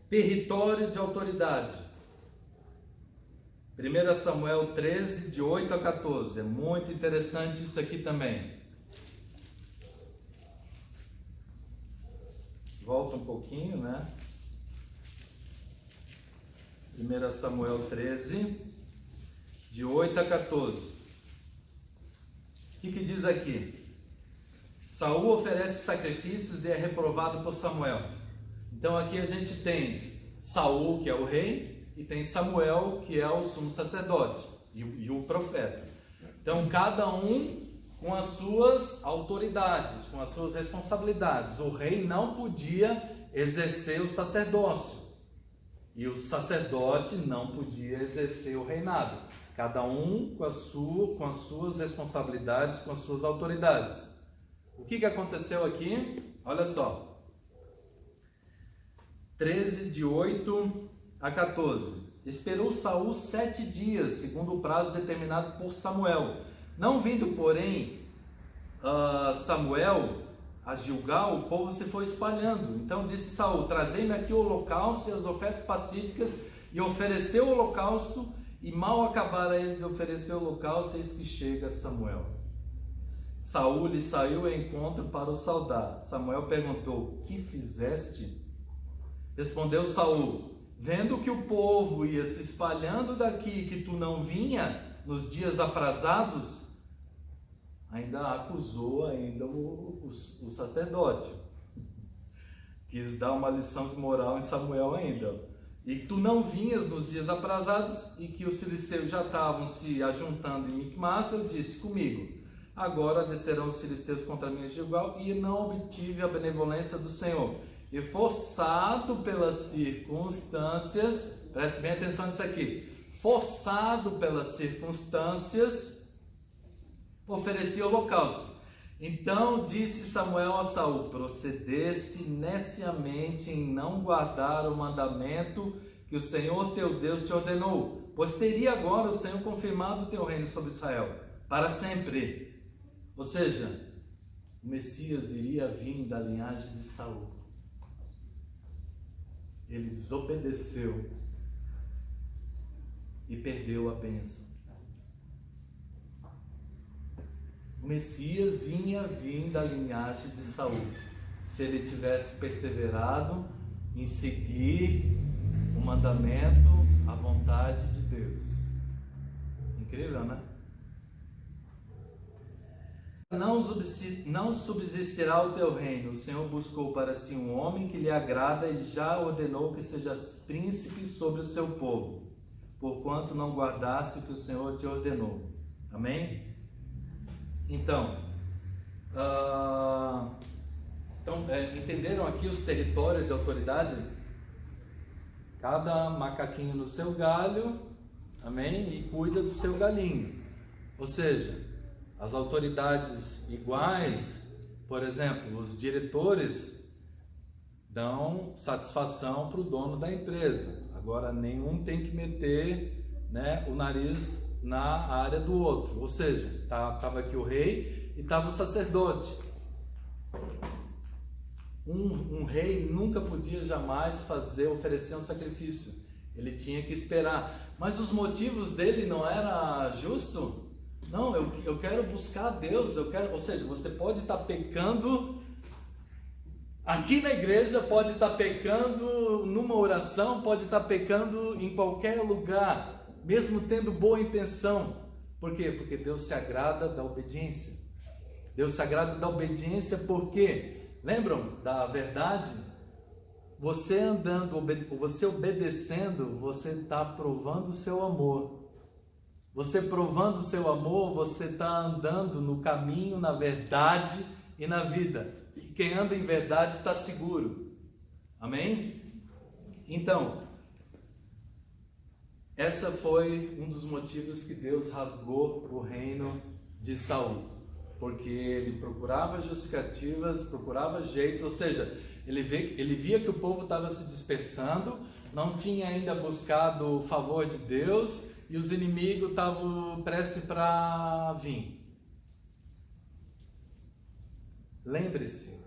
Speaker 1: Território de autoridade. 1 Samuel 13, de 8 a 14. É muito interessante isso aqui também. Volta um pouquinho, né? 1 Samuel 13, de 8 a 14. O que diz aqui? Saul oferece sacrifícios e é reprovado por Samuel. Então aqui a gente tem Saul, que é o rei, e tem Samuel, que é o sumo sacerdote e o profeta. Então cada um com as suas autoridades, com as suas responsabilidades. O rei não podia exercer o sacerdócio e o sacerdote não podia exercer o reinado. Cada um com as suas responsabilidades, com as suas autoridades. O que aconteceu aqui? Olha só. 13, de 8 a 14. Esperou Saul 7 dias, segundo o prazo determinado por Samuel. Não vindo, porém, Samuel a Gilgal, o povo se foi espalhando. Então disse Saul: trazei-me aqui o holocausto e as ofertas pacíficas. E ofereceu o holocausto. E mal acabara ele de oferecer o holocausto, eis que chega Samuel. Saul lhe saiu ao encontro para o saudar. Samuel perguntou: que fizeste? Respondeu Saul: vendo que o povo ia se espalhando daqui, que tu não vinha nos dias aprazados, ainda acusou o sacerdote. Quis dar uma lição de moral em Samuel ainda. E tu não vinhas nos dias aprazados, e que os filisteus já estavam se ajuntando em Micmas, eu disse comigo: agora descerão os filisteus contra mim em Gilgal, e não obtive a benevolência do Senhor. E forçado pelas circunstâncias, preste bem atenção nisso aqui, forçado pelas circunstâncias, ofereci holocausto. Então disse Samuel a Saul: procedeste neciamente em não guardar o mandamento que o Senhor teu Deus te ordenou, pois teria agora o Senhor confirmado o teu reino sobre Israel para sempre. Ou seja, o Messias iria vir da linhagem de Saul. Ele desobedeceu e perdeu a bênção. O Messias ia vir da linhagem de Saul, se ele tivesse perseverado em seguir o mandamento, a vontade de Deus. Incrível, né? Não subsistirá o teu reino. O Senhor buscou para si um homem que lhe agrada e já ordenou que sejas príncipe sobre o seu povo, porquanto não guardaste o que o Senhor te ordenou. Amém? Então, entenderam aqui os territórios de autoridade? Cada macaquinho no seu galho, amém? E cuida do seu galinho. Ou seja, as autoridades iguais, por exemplo, os diretores dão satisfação para o dono da empresa. Agora, nenhum tem que meter, né, o nariz na área do outro. Ou seja, estava aqui o rei e estava o sacerdote. Um rei nunca podia jamais oferecer um sacrifício. Ele tinha que esperar. Mas os motivos dele não era justo? Não, eu quero buscar a Deus. Ou seja, você pode estar pecando Aqui na igreja pode estar pecando numa oração, pode estar pecando em qualquer lugar, mesmo tendo boa intenção. Por quê? Porque Deus se agrada da obediência. Deus se agrada da obediência porque, lembram da verdade? Você andando, você obedecendo, você está provando o seu amor. Você provando o seu amor, você está andando no caminho, na verdade e na vida. E quem anda em verdade está seguro. Amém? Então, essa foi um dos motivos que Deus rasgou o reino de Saul. Porque ele procurava justificativas, procurava jeitos, ou seja, ele via que o povo estava se dispersando, não tinha ainda buscado o favor de Deus e os inimigos estavam prestes para vir. Lembre-se,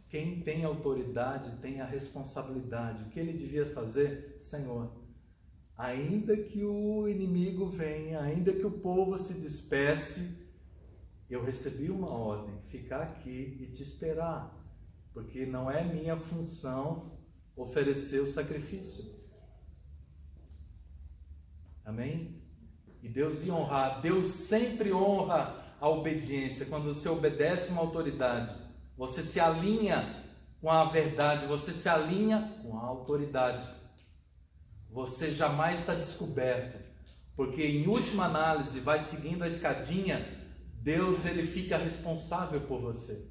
Speaker 1: quem tem autoridade tem a responsabilidade. O que ele devia fazer? Senhor, ainda que o inimigo venha, ainda que o povo se disperse, eu recebi uma ordem, ficar aqui e te esperar, porque não é minha função oferecer o sacrifício. Amém? E Deus ia honrar, Deus sempre honra a obediência. Quando você obedece uma autoridade, você se alinha com a verdade, você se alinha com a autoridade. Você jamais está descoberto, porque em última análise, vai seguindo a escadinha, Deus ele fica responsável por você.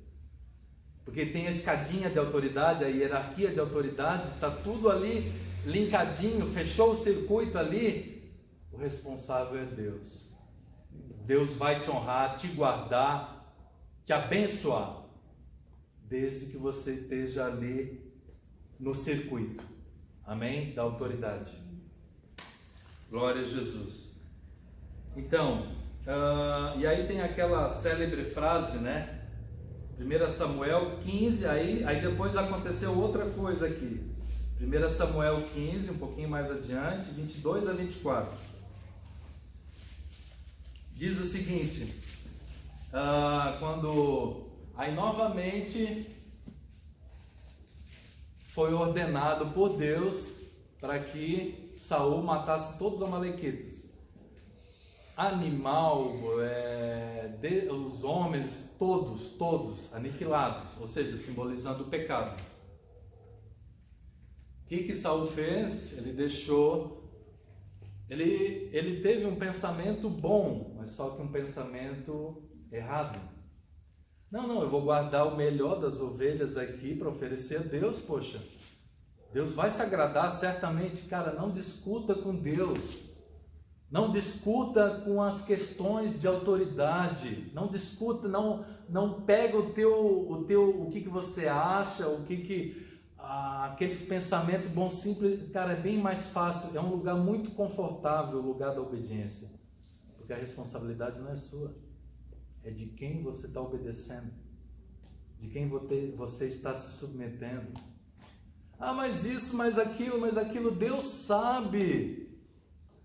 Speaker 1: Porque tem a escadinha de autoridade, a hierarquia de autoridade, está tudo ali linkadinho, fechou o circuito ali, o responsável é Deus. Deus vai te honrar, te guardar, te abençoar, desde que você esteja ali no circuito, amém? Da autoridade. Glória a Jesus. Então, e aí tem aquela célebre frase, né? 1 Samuel 15, aí depois aconteceu outra coisa aqui. 1 Samuel 15, um pouquinho mais adiante, 22 a 24. Diz o seguinte, aí novamente foi ordenado por Deus para que Saul matasse todos os amalequitas. Animal, os homens, todos aniquilados, ou seja, simbolizando o pecado. O que Saul fez? Ele teve um pensamento bom, mas só que um pensamento errado. Não, eu vou guardar o melhor das ovelhas aqui para oferecer a Deus, poxa. Deus vai se agradar certamente. Cara, não discuta com Deus. Não discuta com as questões de autoridade. Não discuta, não pega o que você acha, aqueles pensamentos bons, simples. Cara, é bem mais fácil. É um lugar muito confortável, o lugar da obediência. Porque a responsabilidade não é sua. É de quem você está obedecendo. De quem você está se submetendo. Mas isso, mas aquilo. Deus sabe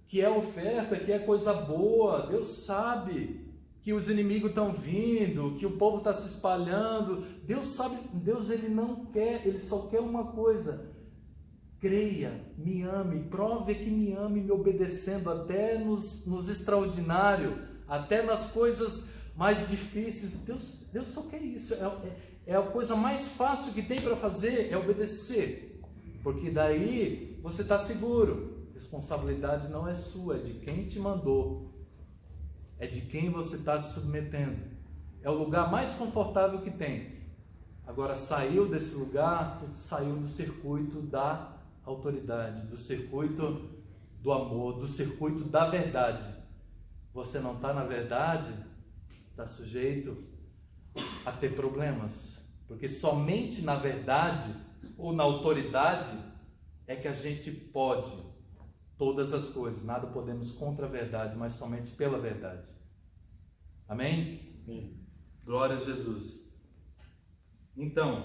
Speaker 1: que é oferta, que é coisa boa. Deus sabe que os inimigos estão vindo, que o povo está se espalhando. Deus sabe, Deus ele não quer, ele só quer uma coisa: creia, me ame, prove que me ame me obedecendo até nos extraordinários, até nas coisas mais difíceis. Deus só quer isso. É a coisa mais fácil que tem para fazer, é obedecer, porque daí você está seguro. Responsabilidade não é sua, é de quem te mandou, é de quem você está se submetendo. É o lugar mais confortável que tem. Agora, saiu desse lugar, saiu do circuito da autoridade, do circuito do amor, do circuito da verdade. Você não está na verdade, está sujeito a ter problemas, porque somente na verdade ou na autoridade é que a gente pode todas as coisas. Nada podemos contra a verdade, mas somente pela verdade. Amém? Sim. Glória a Jesus. Então,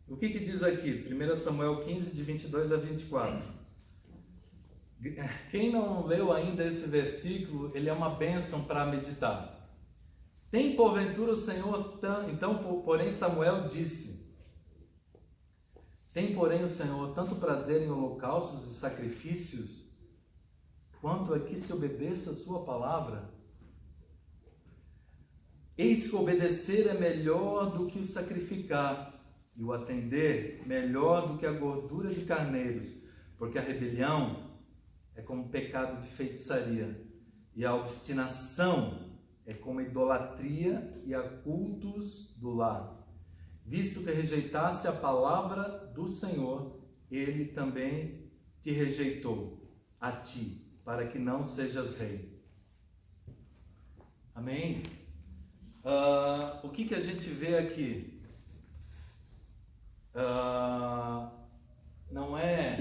Speaker 1: o que diz aqui? 1 Samuel 15, de 22 a 24. Quem não leu ainda esse versículo, ele é uma bênção para meditar. Tem porventura o Senhor, então, porém Samuel disse: Tem, porém, o Senhor tanto prazer em holocaustos e sacrifícios, quanto a que se obedeça a sua palavra. Eis que obedecer é melhor do que o sacrificar, e o atender melhor do que a gordura de carneiros, porque a rebelião é como pecado de feitiçaria, e a obstinação é como idolatria e a cultos do lar. Visto que rejeitasse a palavra do Senhor, ele também te rejeitou a ti, para que não sejas rei. Amém? O que a gente vê aqui? Não é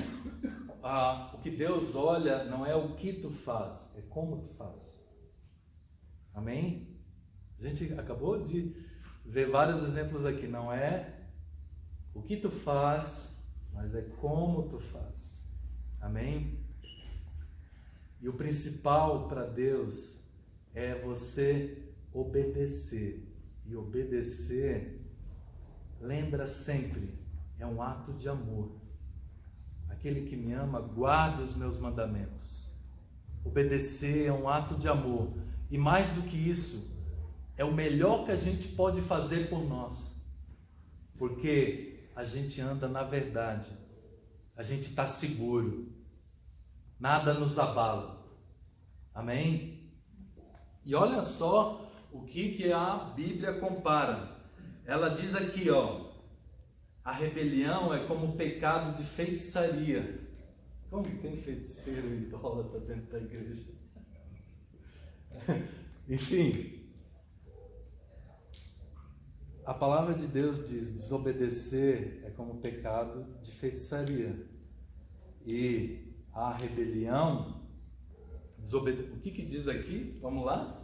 Speaker 1: o que Deus olha, não é o que tu faz, é como tu faz. Amém? A gente acabou de ver vários exemplos aqui. Não é o que tu faz, mas é como tu faz. Amém? E o principal para Deus é você obedecer. E obedecer, lembra sempre, é um ato de amor. Aquele que me ama, guarda os meus mandamentos. Obedecer é um ato de amor. E mais do que isso, é o melhor que a gente pode fazer por nós. Porque a gente anda na verdade. A gente está seguro. Nada nos abala. Amém? E olha só o que a Bíblia compara. Ela diz aqui, a rebelião é como o pecado de feitiçaria. Como tem feiticeiro e idólatra dentro da igreja? Enfim, a palavra de Deus diz: desobedecer é como pecado de feitiçaria. E a rebelião, o que diz aqui? Vamos lá?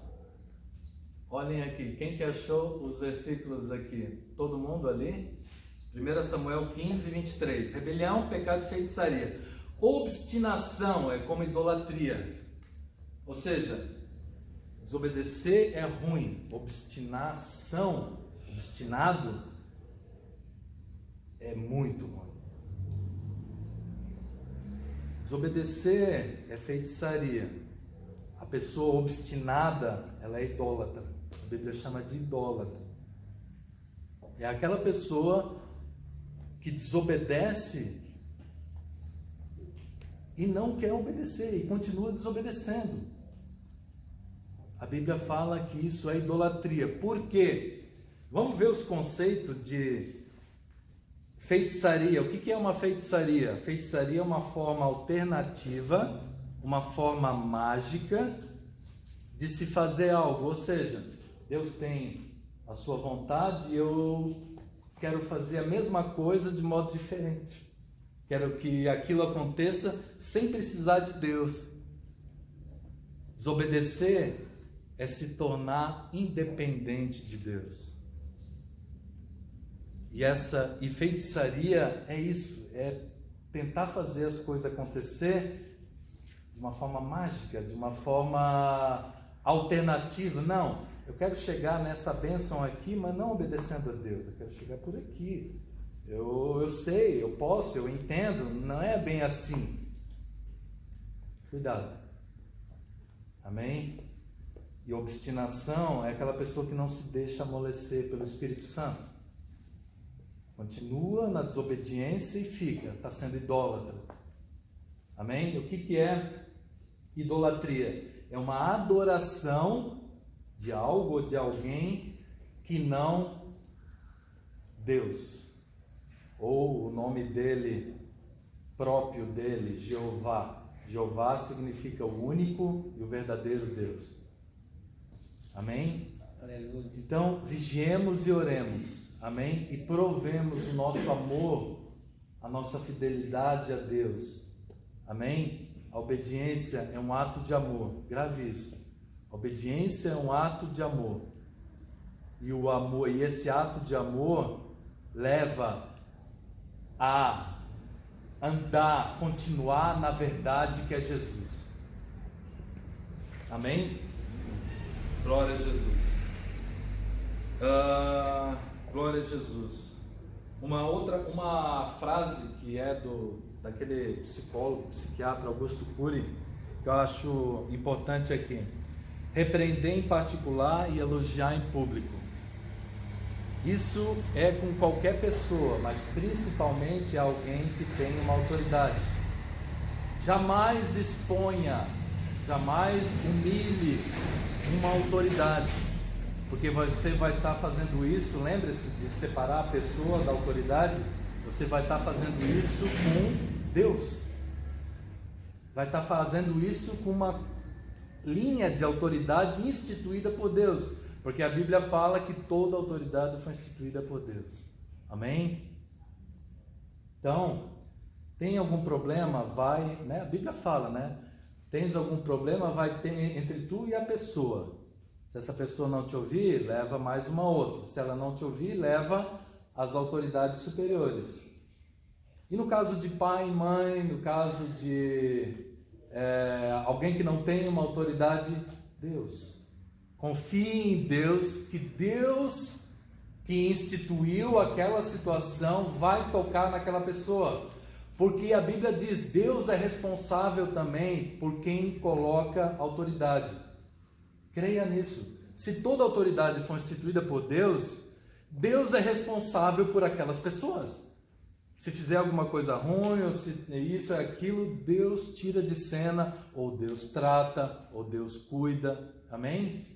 Speaker 1: Olhem aqui, quem que achou os versículos aqui? Todo mundo ali? 1 Samuel 15, 23. Rebelião, pecado de feitiçaria. Obstinação é como idolatria. Ou seja, desobedecer é ruim. Obstinação, obstinado, é muito ruim. Desobedecer é feitiçaria. A pessoa obstinada, ela é idólatra. A Bíblia chama de idólatra. É aquela pessoa que desobedece e não quer obedecer e continua desobedecendo. A Bíblia fala que isso é idolatria. Por quê? Vamos ver os conceitos de feitiçaria. O que é uma feitiçaria? Feitiçaria é uma forma alternativa, uma forma mágica de se fazer algo. Ou seja, Deus tem a sua vontade e eu quero fazer a mesma coisa de modo diferente. Quero que aquilo aconteça sem precisar de Deus. Desobedecer é se tornar independente de Deus. E feitiçaria é isso, é tentar fazer as coisas acontecer de uma forma mágica, de uma forma alternativa. Não, eu quero chegar nessa bênção aqui, mas não obedecendo a Deus. Eu quero chegar por aqui. Eu sei, eu posso, eu entendo. Não é bem assim. Cuidado. Amém? E obstinação é aquela pessoa que não se deixa amolecer pelo Espírito Santo. Continua na desobediência e fica, está sendo idólatra. Amém? O que é idolatria? É uma adoração de algo ou de alguém que não Deus. Ou o nome dele, próprio dele, Jeová. Jeová significa o único e o verdadeiro Deus. Amém?
Speaker 2: Aleluia.
Speaker 1: Então, vigiemos e oremos. Amém? E provemos o nosso amor, a nossa fidelidade a Deus. Amém? A obediência é um ato de amor. Grave isso. A obediência é um ato de amor. E esse ato de amor leva a andar, continuar na verdade que é Jesus. Amém? Glória a Jesus. Glória a Jesus. Uma frase que é daquele psicólogo, psiquiatra Augusto Cury, que eu acho importante aqui: repreender em particular e elogiar em público. Isso é com qualquer pessoa, mas principalmente alguém que tem uma autoridade. Jamais exponha, jamais humilhe uma autoridade, porque você vai estar fazendo isso. Lembre-se de separar a pessoa da autoridade. Você vai estar fazendo isso com Deus, vai estar fazendo isso com uma linha de autoridade instituída por Deus, porque a Bíblia fala que toda autoridade foi instituída por Deus. Amém? Então, tem algum problema? Vai, né? A Bíblia fala, né? Tens algum problema? Vai ter entre tu e a pessoa. Se essa pessoa não te ouvir, leva mais uma outra. Se ela não te ouvir, leva as autoridades superiores. E no caso de pai e mãe, no caso de alguém que não tem uma autoridade, Deus. Confie em Deus, que Deus que instituiu aquela situação vai tocar naquela pessoa. Porque a Bíblia diz, Deus é responsável também por quem coloca autoridade. Creia nisso. Se toda autoridade for instituída por Deus, Deus é responsável por aquelas pessoas. Se fizer alguma coisa ruim, ou se isso é aquilo, Deus tira de cena, ou Deus trata, ou Deus cuida. Amém?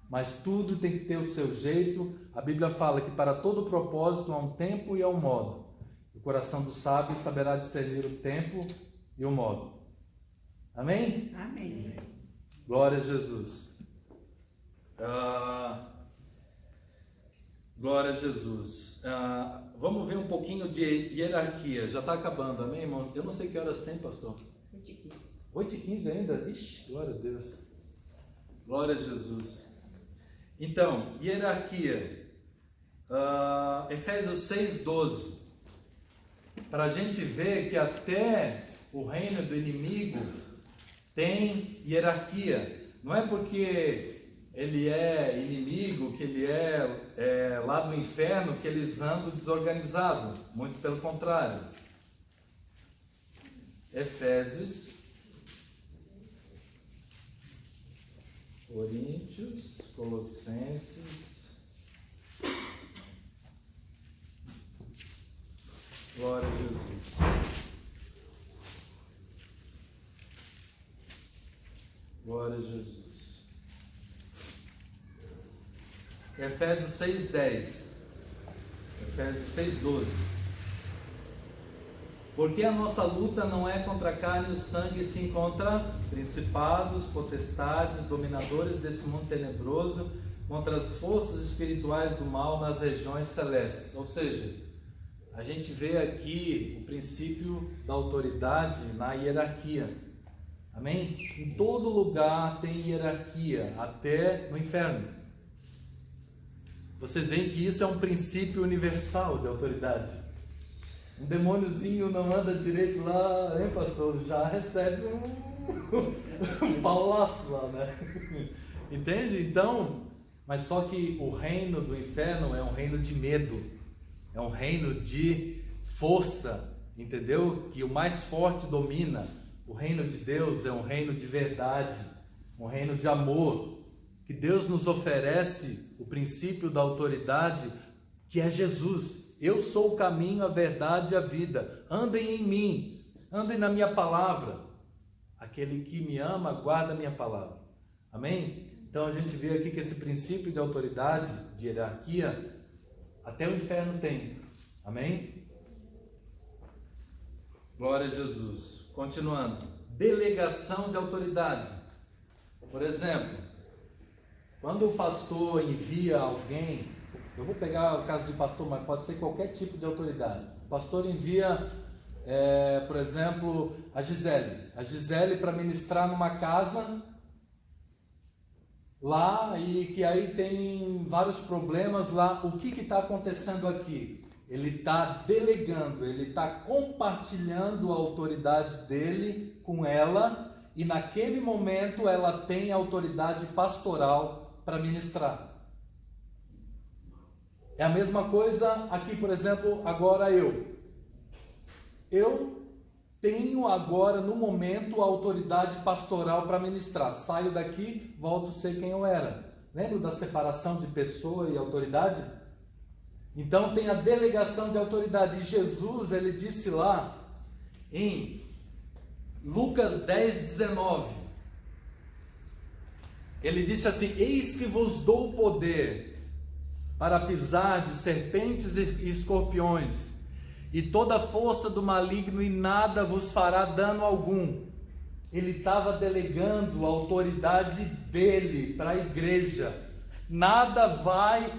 Speaker 1: Mas tudo tem que ter o seu jeito. A Bíblia fala que para todo propósito há um tempo e há um modo. O coração do sábio saberá discernir o tempo e o modo. Amém?
Speaker 2: Amém.
Speaker 1: Glória a Jesus. Glória a Jesus. Vamos ver um pouquinho de hierarquia. Já está acabando, amém, irmãos? Eu não sei que horas tem, pastor.
Speaker 2: 8h15.
Speaker 1: 8h15 ainda? Ixi, glória a Deus. Glória a Jesus. Então, hierarquia. Efésios 6:12. Para a gente ver que até o reino do inimigo tem hierarquia. Não é porque ele é inimigo, que ele é lá do inferno, que eles andam desorganizados. Muito pelo contrário. Efésios, Coríntios, Colossenses. Glória a Jesus. Glória a Jesus. Efésios 6:10. Efésios 6:12. Porque a nossa luta não é contra a carne e o sangue, sim contra principados, potestades, dominadores desse mundo tenebroso, contra as forças espirituais do mal nas regiões celestes. Ou seja, a gente vê aqui o princípio da autoridade na hierarquia. Amém? Em todo lugar tem hierarquia, até no inferno. Vocês veem que isso é um princípio universal de autoridade. Um demôniozinho não anda direito lá, hein, pastor? Já recebe um paulaço lá, né? Entende? Então, mas só que o reino do inferno é um reino de medo, é um reino de força, entendeu? Que o mais forte domina. O reino de Deus é um reino de verdade, um reino de amor, que Deus nos oferece o princípio da autoridade, que é Jesus. Eu sou o caminho, a verdade e a vida. Andem em mim, andem na minha palavra. Aquele que me ama, guarda a minha palavra. Amém? Então a gente vê aqui que esse princípio de autoridade, de hierarquia, até o inferno tem. Amém? Glória a Jesus. Continuando. Delegação de autoridade. Por exemplo, quando o pastor envia alguém, eu vou pegar o caso de pastor, mas pode ser qualquer tipo de autoridade. O pastor envia, por exemplo, a Gisele para ministrar numa casa lá, e que aí tem vários problemas lá. O que está acontecendo aqui? Ele está delegando, ele está compartilhando a autoridade dele com ela, e naquele momento ela tem autoridade pastoral para ministrar.
Speaker 3: É a mesma coisa aqui, por exemplo, agora eu tenho agora no momento a autoridade pastoral para ministrar. Saio daqui, volto a ser quem eu era. Lembra da separação de pessoa e autoridade? Então tem a delegação de autoridade. E Jesus, ele disse lá em Lucas 10:19, ele disse assim: eis que vos dou poder para pisar de serpentes e escorpiões, e toda a força do maligno, e nada vos fará dano algum. Ele estava delegando a autoridade dele para a igreja. Nada vai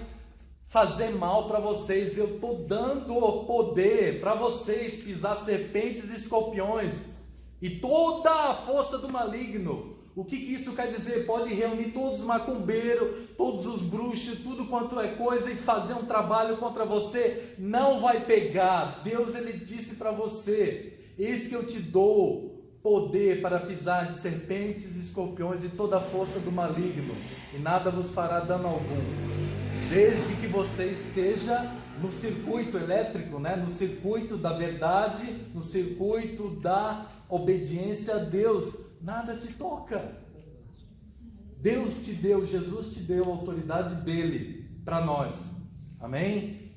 Speaker 3: fazer mal para vocês. Eu estou dando o poder para vocês pisar serpentes e escorpiões e toda a força do maligno. O que isso quer dizer? Pode reunir todos os macumbeiros, todos os bruxos, tudo quanto é coisa, e fazer um trabalho contra você, não vai pegar. Deus, ele disse para você: eis que eu te dou poder para pisar de serpentes e escorpiões e toda a força do maligno, e nada vos fará dano algum, desde que você esteja no circuito elétrico, né? No circuito da verdade, no circuito da obediência a Deus. Nada te toca. Deus te deu, Jesus te deu a autoridade dele para nós. Amém?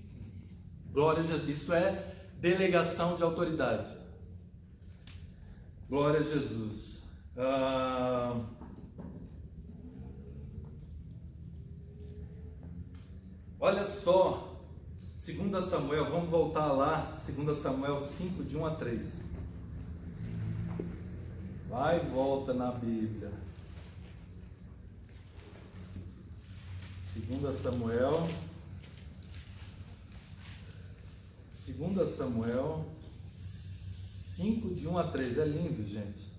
Speaker 3: Glória a Jesus. Isso é delegação de autoridade. Glória a Jesus. Olha só, 2 Samuel, vamos voltar lá, 2 Samuel 5, de 1 a 3. Vai e volta na Bíblia. 2 Samuel 5, de 1 a 3. É lindo, gente.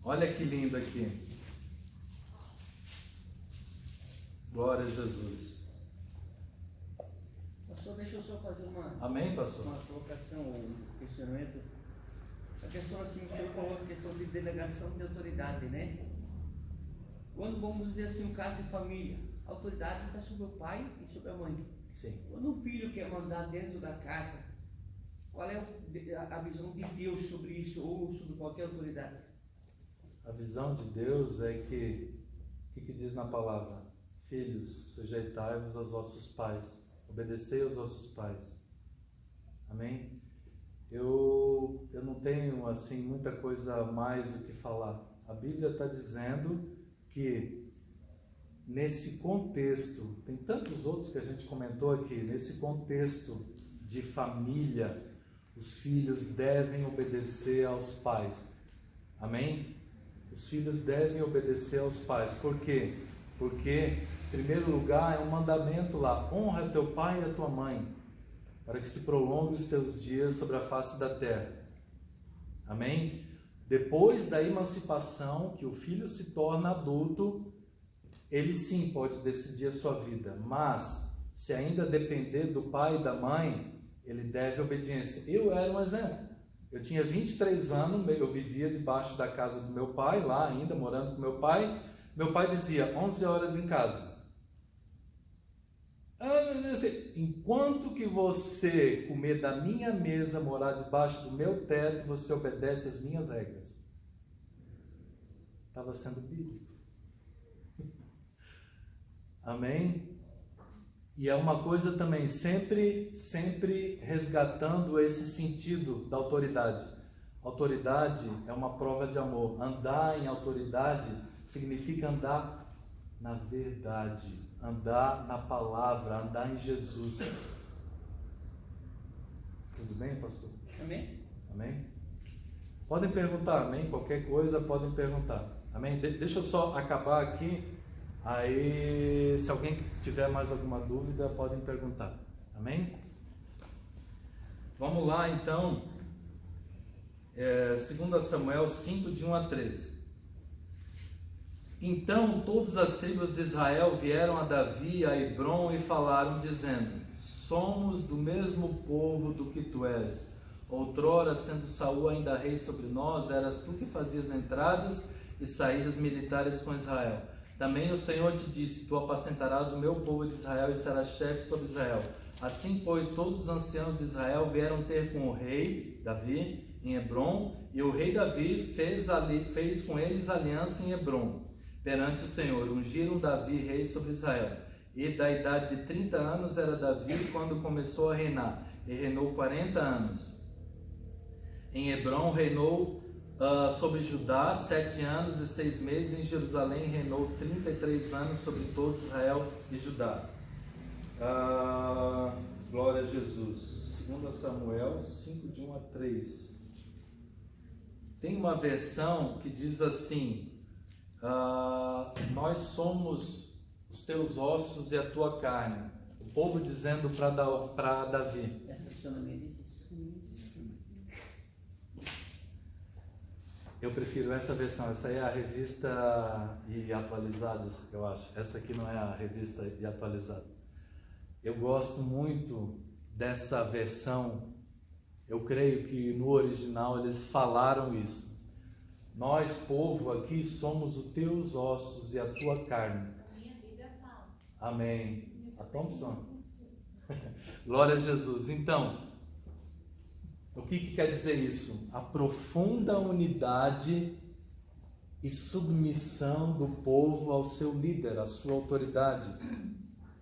Speaker 3: Olha que lindo aqui. Glória a Jesus.
Speaker 2: Pastor, deixa eu só fazer
Speaker 3: Amém, pastor?
Speaker 2: uma colocação, um questionamento. A questão assim, o senhor falou a questão de delegação de autoridade, né? Quando vamos dizer assim, um caso de família, a autoridade está sobre o pai e sobre a mãe.
Speaker 3: Sim.
Speaker 2: Quando um filho quer mandar dentro da casa, qual é a visão de Deus sobre isso, ou sobre qualquer autoridade?
Speaker 3: A visão de Deus é que, o que diz na palavra? Filhos, sujeitai-vos aos vossos pais, obedecei aos vossos pais. Amém? Eu não tenho assim muita coisa a mais o que falar. A Bíblia está dizendo que nesse contexto, tem tantos outros que a gente comentou aqui, nesse contexto de família, os filhos devem obedecer aos pais. Amém? Os filhos devem obedecer aos pais. Por quê? Porque, em primeiro lugar, é um mandamento lá: honra teu pai e a tua mãe, para que se prolongue os teus dias sobre a face da terra. Amém? Depois da emancipação, que o filho se torna adulto, ele sim pode decidir a sua vida, mas se ainda depender do pai e da mãe, ele deve obediência. Eu era um exemplo. Eu tinha 23 anos, eu vivia debaixo da casa do meu pai, lá ainda, morando com meu pai. Meu pai dizia, 11 horas em casa. Enquanto que você comer da minha mesa, morar debaixo do meu teto, você obedece às minhas regras. Estava sendo bíblico. Amém? E é uma coisa também, sempre resgatando esse sentido da autoridade. Autoridade é uma prova de amor. Andar em autoridade significa andar na verdade, andar na palavra, andar em Jesus. Tudo bem, pastor?
Speaker 2: Amém?
Speaker 3: Amém? Podem perguntar, amém? Qualquer coisa podem perguntar. Amém? Deixa eu só acabar aqui. Aí, se alguém tiver mais alguma dúvida, podem perguntar. Amém? Vamos lá, então. 2 Samuel 5, de 1 a 13. Então todas as tribos de Israel vieram a Davi, a Hebrom, e falaram, dizendo, somos do mesmo povo do que tu és. Outrora, sendo Saul ainda rei sobre nós, eras tu que fazias entradas e saídas militares com Israel.
Speaker 1: Também o Senhor te disse: tu apacentarás o meu povo de Israel e serás chefe sobre Israel. Assim, pois, todos os anciãos de Israel vieram ter com o rei Davi em Hebrom, e o rei Davi fez com eles aliança em Hebrom, perante o Senhor. Ungiram Davi rei sobre Israel. E da idade de 30 anos era Davi quando começou a reinar, e reinou 40 anos. Em Hebrom reinou sobre Judá 7 anos e 6 meses, em Jerusalém reinou 33 anos sobre todo Israel e Judá. Glória a Jesus. 2 Samuel 5, de 1 a 3. Tem uma versão que diz assim: nós somos os teus ossos e a tua carne. O povo dizendo para Davi. Eu prefiro essa versão. Essa aí é a revista e atualizada, eu acho. Essa aqui não é a revista e atualizada. Eu gosto muito dessa versão. Eu creio que no original eles falaram isso. Nós, povo, aqui somos os teus ossos e a tua carne.
Speaker 4: Minha Bíblia fala.
Speaker 1: Amém. A Thompson. Glória a Jesus. Então, o que quer dizer isso? A profunda unidade e submissão do povo ao seu líder, à sua autoridade.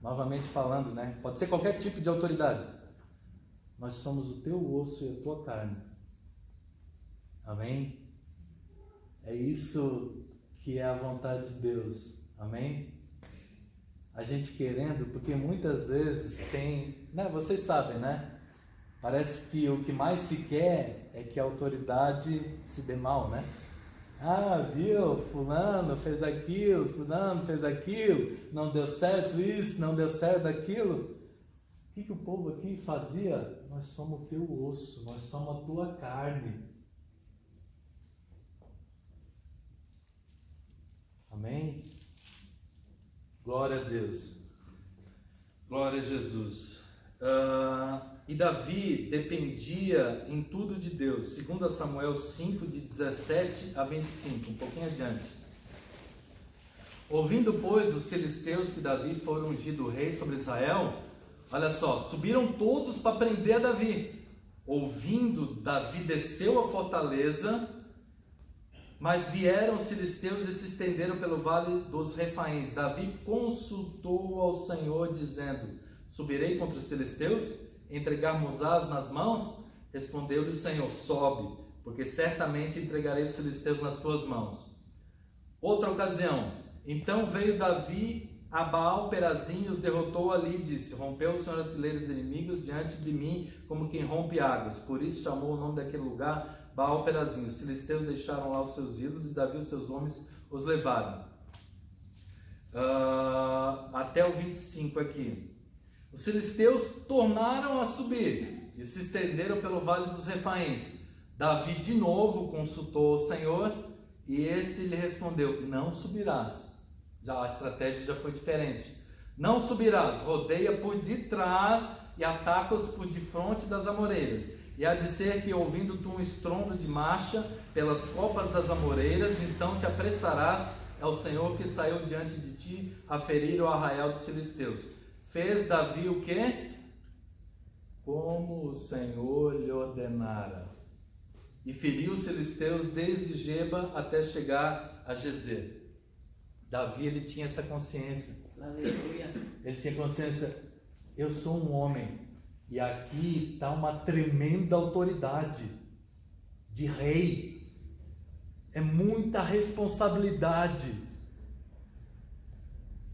Speaker 1: Novamente falando, né? Pode ser qualquer tipo de autoridade. Nós somos o teu osso e a tua carne. Amém? É isso que é a vontade de Deus. Amém? A gente querendo, porque muitas vezes tem, né? Vocês sabem, né? Parece que o que mais se quer é que a autoridade se dê mal, né? Viu? Fulano fez aquilo, não deu certo isso, não deu certo aquilo. O que o povo aqui fazia? Nós somos o teu osso, nós somos a tua carne. Amém? Glória a Deus. Glória a Jesus. E Davi dependia em tudo de Deus. 2 Samuel 5, de 17 a 25, um pouquinho adiante. Ouvindo, pois, os filisteus que Davi foi ungido rei sobre Israel, olha só, subiram todos para prender a Davi. Ouvindo, Davi desceu a fortaleza, mas vieram os filisteus e se estenderam pelo vale dos Refaíns. Davi consultou ao Senhor, dizendo: subirei contra os filisteus? Entregar-mos-ás nas mãos? Respondeu-lhe o Senhor: sobe, porque certamente entregarei os filisteus nas tuas mãos. Outra ocasião, então veio Davi a Baal-Perazim e os derrotou ali, e disse: rompeu o Senhor as fileiras inimigos diante de mim, como quem rompe águas. Por isso chamou o nome daquele lugar Baal-Perazim. Os filisteus deixaram lá os seus ídolos, e Davi e os seus homens os levaram. Até o 25 aqui. Os filisteus tornaram a subir e se estenderam pelo vale dos Refaíns. Davi de novo consultou o Senhor, e este lhe respondeu: não subirás. Já a estratégia já foi diferente. Não subirás, rodeia por detrás e ataca-os por defronte das amoreiras. E há de ser que, ouvindo tu um estrondo de marcha pelas copas das amoreiras, então te apressarás ao Senhor que saiu diante de ti a ferir o arraial dos filisteus. Fez Davi o quê? Como o Senhor lhe ordenara, e feriu os filisteus desde Geba até chegar a Gezer. Davi, ele tinha essa consciência.
Speaker 2: Aleluia.
Speaker 1: Ele tinha consciência: eu sou um homem, e aqui está uma tremenda autoridade de rei. É muita responsabilidade.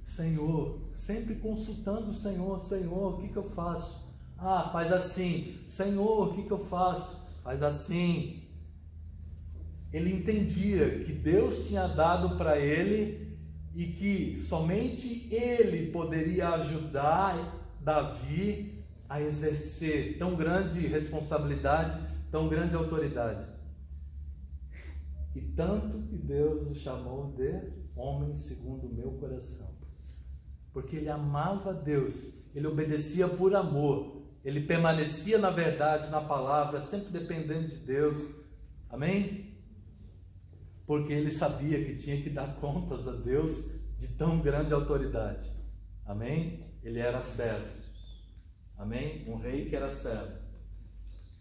Speaker 1: Senhor, sempre consultando o Senhor: Senhor, o que eu faço? Faz assim. Senhor, o que eu faço? Faz assim. Ele entendia que Deus tinha dado para ele e que somente ele poderia ajudar Davi a exercer tão grande responsabilidade, tão grande autoridade. E tanto que Deus o chamou de homem segundo o meu coração. Porque ele amava Deus, ele obedecia por amor, ele permanecia na verdade, na palavra, sempre dependendo de Deus. Amém? Porque ele sabia que tinha que dar contas a Deus
Speaker 3: de tão grande autoridade. Amém? Ele era servo. Amém? Um rei que era servo.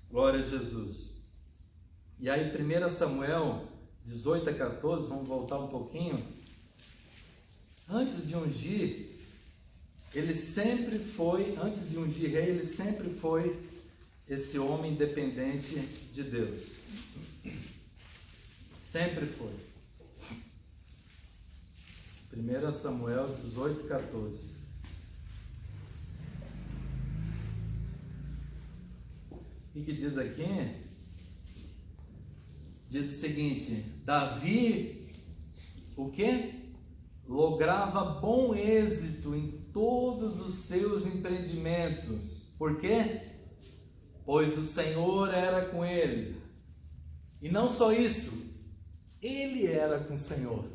Speaker 3: Glória a Jesus. E aí 1 Samuel 18 a 14, vamos voltar um pouquinho. Antes de ungir, ele sempre foi, antes de ungir rei, ele sempre foi esse homem independente de Deus. Sempre foi. 1 Samuel 18, 14. O que diz aqui? Diz o seguinte: Davi, o quê? Lograva bom êxito em todos os seus empreendimentos. Por quê? Pois o Senhor era com ele. E não só isso, ele era com o Senhor.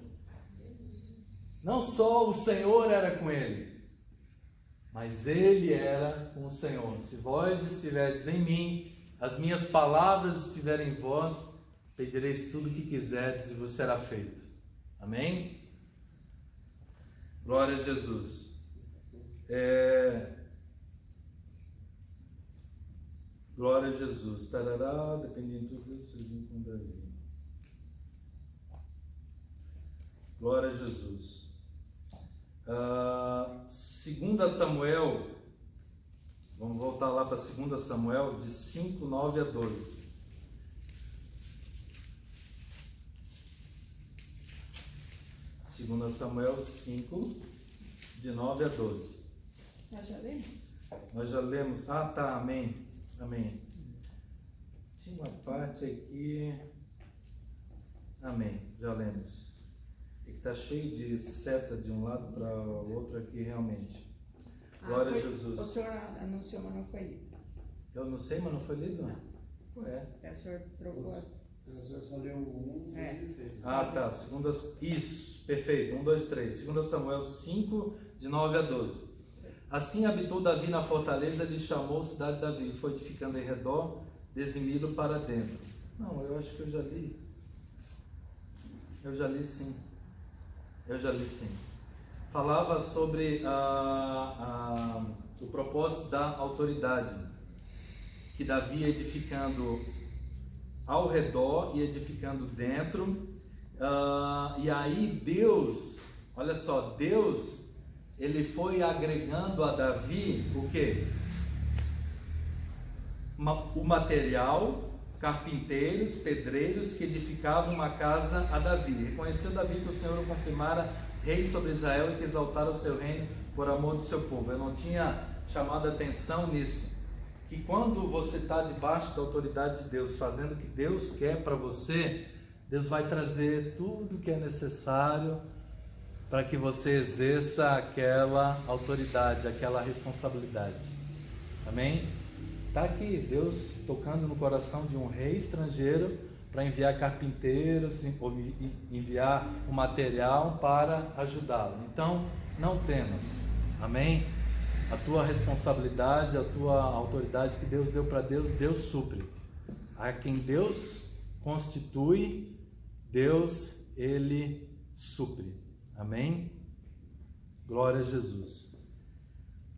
Speaker 3: Não só o Senhor era com ele, mas ele era com o Senhor. Se vós estiverdes em mim, as minhas palavras estiverem em vós, pedireis tudo o que quiserdes e vos será feito. Amém? Glória a Jesus. Glória a Jesus. Tarará, dependendo de tudo isso, com Davi. Glória a Jesus. 2 Samuel, vamos voltar lá para 2 Samuel, de 5, 9 a 12. 2 Samuel 5, de 9 a 12.
Speaker 4: Nós já lemos?
Speaker 3: Nós já lemos. Ah, tá, amém. Amém. Tinha uma parte aqui. Amém, já lemos. E que está cheio de seta de um lado para o outro aqui, realmente. Glória a Jesus.
Speaker 4: O senhor anunciou, mas não foi lido.
Speaker 3: Eu não sei, mas não foi lido?
Speaker 4: Foi.
Speaker 3: É.
Speaker 4: O senhor trocou as...
Speaker 2: Você só leu um.
Speaker 3: Ah, tá. Isso, perfeito. 1, 2, 3. 2 Samuel 5, de 9 a 12. Assim habitou Davi na fortaleza, ele chamou cidade de Davi, foi edificando em redor, desimido para dentro. Não, eu acho que eu já li. Eu já li sim. Falava sobre o propósito da autoridade, que Davi edificando ao redor e edificando dentro. E aí Deus, olha só, Deus, ele foi agregando a Davi o quê? O material, carpinteiros, pedreiros que edificavam uma casa a Davi. Reconheceu Davi que o Senhor o confirmara rei sobre Israel e que exaltara o seu reino por amor do seu povo. Eu não tinha chamado a atenção nisso, que quando você está debaixo da autoridade de Deus, fazendo o que Deus quer para você, Deus vai trazer tudo o que é necessário para que você exerça aquela autoridade, aquela responsabilidade. Amém? Está aqui Deus tocando no coração de um rei estrangeiro para enviar carpinteiros, enviar o material para ajudá-lo. Então, não temas. Amém? A tua responsabilidade, a tua autoridade que Deus deu para Deus, Deus supre. A quem Deus constitui, Deus, Ele supre. Amém? Glória a Jesus.